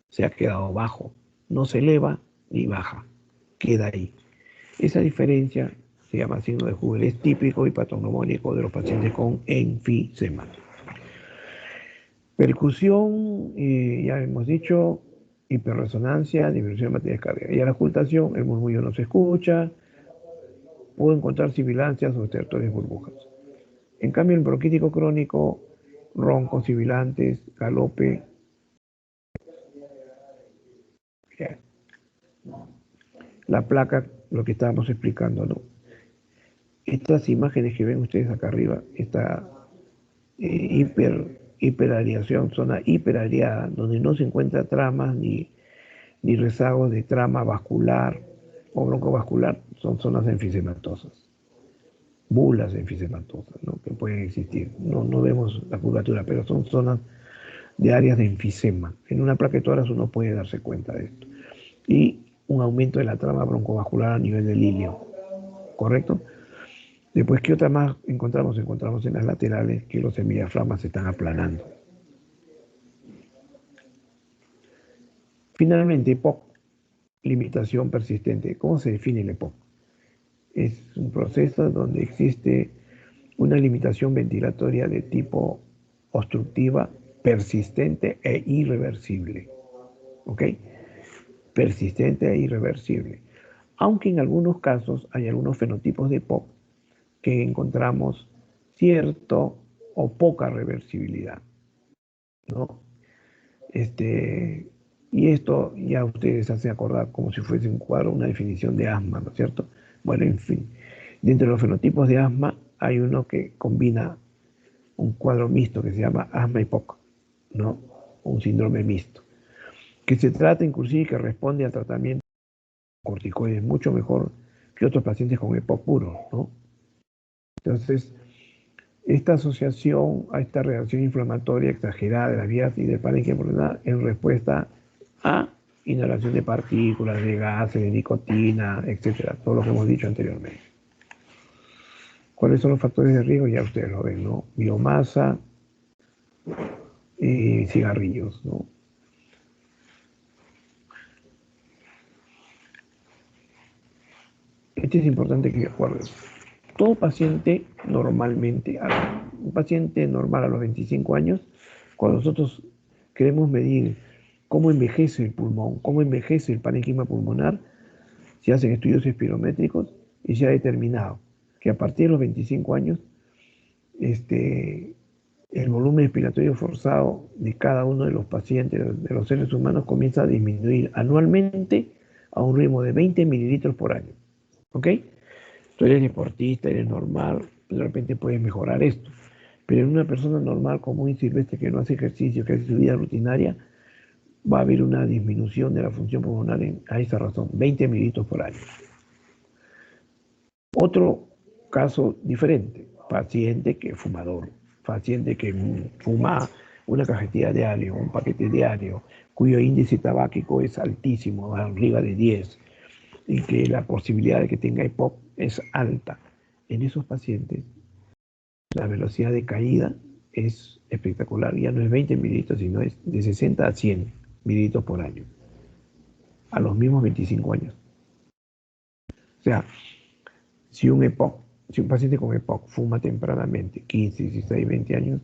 Se ha quedado bajo. No se eleva ni baja. Queda ahí. Esa diferencia se llama signo de Hoover. Es típico y patognomónico de los pacientes con enfisema. Percusión, ya hemos dicho, hiperresonancia, disminución de materias cardíacas. Y a la ocultación, el murmullo no se escucha, puedo encontrar sibilancias o estertores burbujas. En cambio, el bronquítico crónico, roncos, sibilantes, galope. La placa, lo que estábamos explicando, ¿no? Estas imágenes que ven ustedes acá arriba, esta hiperariación, zona hiperariada, donde no se encuentra tramas ni rezagos de trama vascular o broncovascular, son zonas enfisematosas, bulas enfisematosas, ¿no? Que pueden existir. No vemos la curvatura, pero son zonas de áreas de enfisema. En una placa de tórax uno puede darse cuenta de esto. Y un aumento de la trama broncovascular a nivel del ilio, ¿correcto? Después, ¿qué otra más encontramos? Encontramos en las laterales que los semidiafragmas se están aplanando. Finalmente, EPOC, limitación persistente. ¿Cómo se define el EPOC? Es un proceso donde existe una limitación ventilatoria de tipo obstructiva, persistente e irreversible. ¿Ok? Persistente e irreversible. Aunque en algunos casos hay algunos fenotipos de EPOC que encontramos cierto o poca reversibilidad, ¿no? Y esto ya ustedes hacen acordar como si fuese un cuadro, una definición de asma, ¿no es cierto? Bueno, en fin, dentro de los fenotipos de asma hay uno que combina un cuadro mixto que se llama asma EPOC, ¿no? Un síndrome mixto, que se trata inclusive que responde al tratamiento de corticoides mucho mejor que otros pacientes con EPOC puro, ¿no? Entonces, esta asociación a esta reacción inflamatoria exagerada de las vías y del parénquima en respuesta a inhalación de partículas, de gases, de nicotina, etcétera, todo lo que hemos dicho anteriormente. ¿Cuáles son los factores de riesgo? Ya ustedes lo ven, ¿no? Biomasa y cigarrillos, ¿no? Este es importante que recuerden. Todo paciente normalmente, un paciente normal a los 25 años, cuando nosotros queremos medir cómo envejece el pulmón, cómo envejece el parénquima pulmonar, se hacen estudios espirométricos y se ha determinado que a partir de los 25 años el volumen expiratorio forzado de cada uno de los pacientes, de los seres humanos, comienza a disminuir anualmente a un ritmo de 20 mililitros por año. ¿Ok? Tú eres deportista, eres normal, de repente puedes mejorar esto. Pero en una persona normal, común y silvestre que no hace ejercicio, que hace su vida rutinaria, va a haber una disminución de la función pulmonar a esa razón, 20 mililitros por año. Otro caso diferente, paciente que es fumador, paciente que fuma una cajetilla diario, un paquete diario, cuyo índice tabáquico es altísimo, arriba de 10, y que la posibilidad de que tenga EPOC es alta. En esos pacientes, la velocidad de caída es espectacular. Ya no es 20 mililitros, sino es de 60 a 100 mililitros por año, a los mismos 25 años. O sea, si un paciente con EPOC fuma tempranamente, 15, 16, 20 años,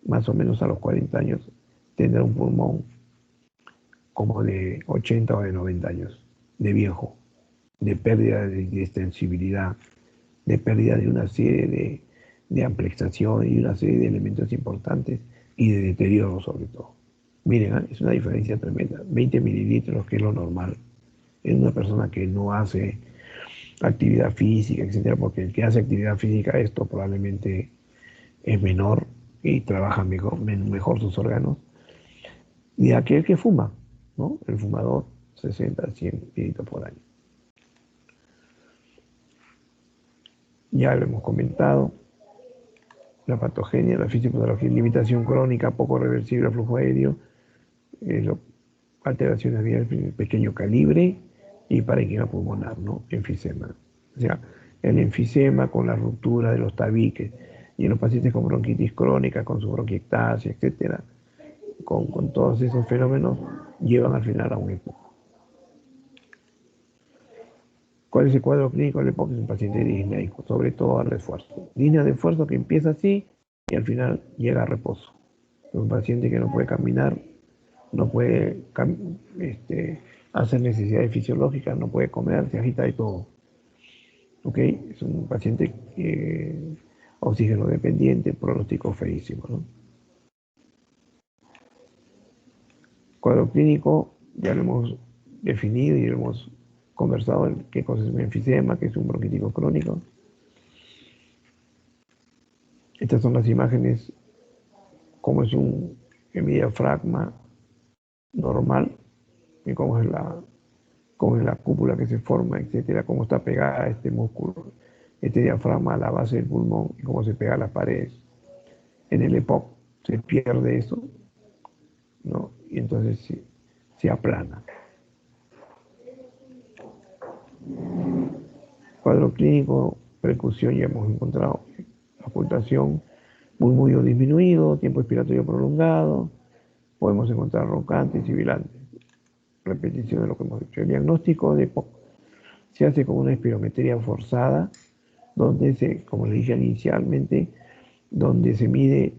más o menos a los 40 años, tendrá un pulmón como de 80 o de 90 años, de viejo, de pérdida de extensibilidad, de pérdida de una serie de amplexación y una serie de elementos importantes y de deterioro sobre todo. Miren, es una diferencia tremenda. 20 mililitros, que es lo normal, en una persona que no hace actividad física, etcétera, porque el que hace actividad física, esto probablemente es menor y trabaja mejor sus órganos. Y aquel que fuma, ¿no? El fumador, 60, 100 mililitros por año. Ya lo hemos comentado. La patogenia, la fisiopatología, limitación crónica, poco reversible al flujo aéreo, alteraciones de pequeño calibre y parénquima pulmonar, ¿no? Enfisema. O sea, el enfisema con la ruptura de los tabiques y en los pacientes con bronquitis crónica, con su bronquiectasia, etcétera, con todos esos fenómenos, llevan al final a un EPOC. ¿Cuál es el cuadro clínico del EPOC? Es un paciente disneico, sobre todo al esfuerzo. Disnea de esfuerzo que empieza así y al final llega a reposo. Es un paciente que no puede caminar, no puede hacer necesidades fisiológicas, no puede comer, se agita de todo. ¿Ok? Es un paciente oxígeno dependiente, pronóstico feísimo, ¿no? Cuadro clínico, ya lo hemos definido y lo hemos conversado en qué cosa es un enfisema, qué es un bronquítico crónico. Estas son las imágenes, cómo es un diafragma normal, y cómo es la cúpula que se forma, etcétera, cómo está pegada este músculo, este diafragma a la base del pulmón y cómo se pega a las paredes. En el EPOC se pierde eso, ¿no? Y entonces se aplana. Cuadro clínico, percusión, ya hemos encontrado ocultación, murmullo disminuido, tiempo expiratorio prolongado, podemos encontrar roncantes y sibilantes. Repetición de lo que hemos dicho. El diagnóstico de EPOC se hace con una espirometría forzada, donde como les dije inicialmente, donde se mide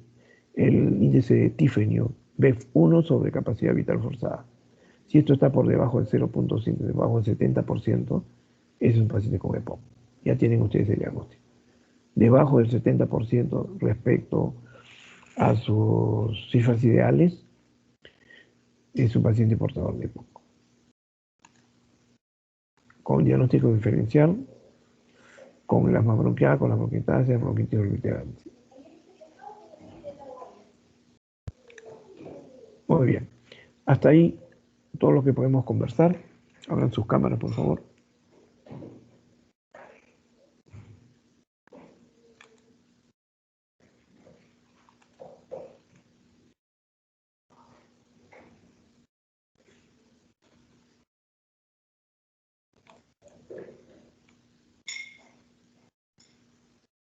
el índice de tifenio, BEF1 sobre capacidad vital forzada. Si esto está por debajo del 0.5, debajo del 70%, es un paciente con EPOC. Ya tienen ustedes el diagnóstico. Debajo del 70% respecto a sus cifras ideales, es un paciente portador de EPOC. Con diagnóstico diferencial, con el asma bronquial, con la bronquiectasia, bronquitis obliterante. Muy bien. Hasta ahí todo lo que podemos conversar. Abran sus cámaras, por favor.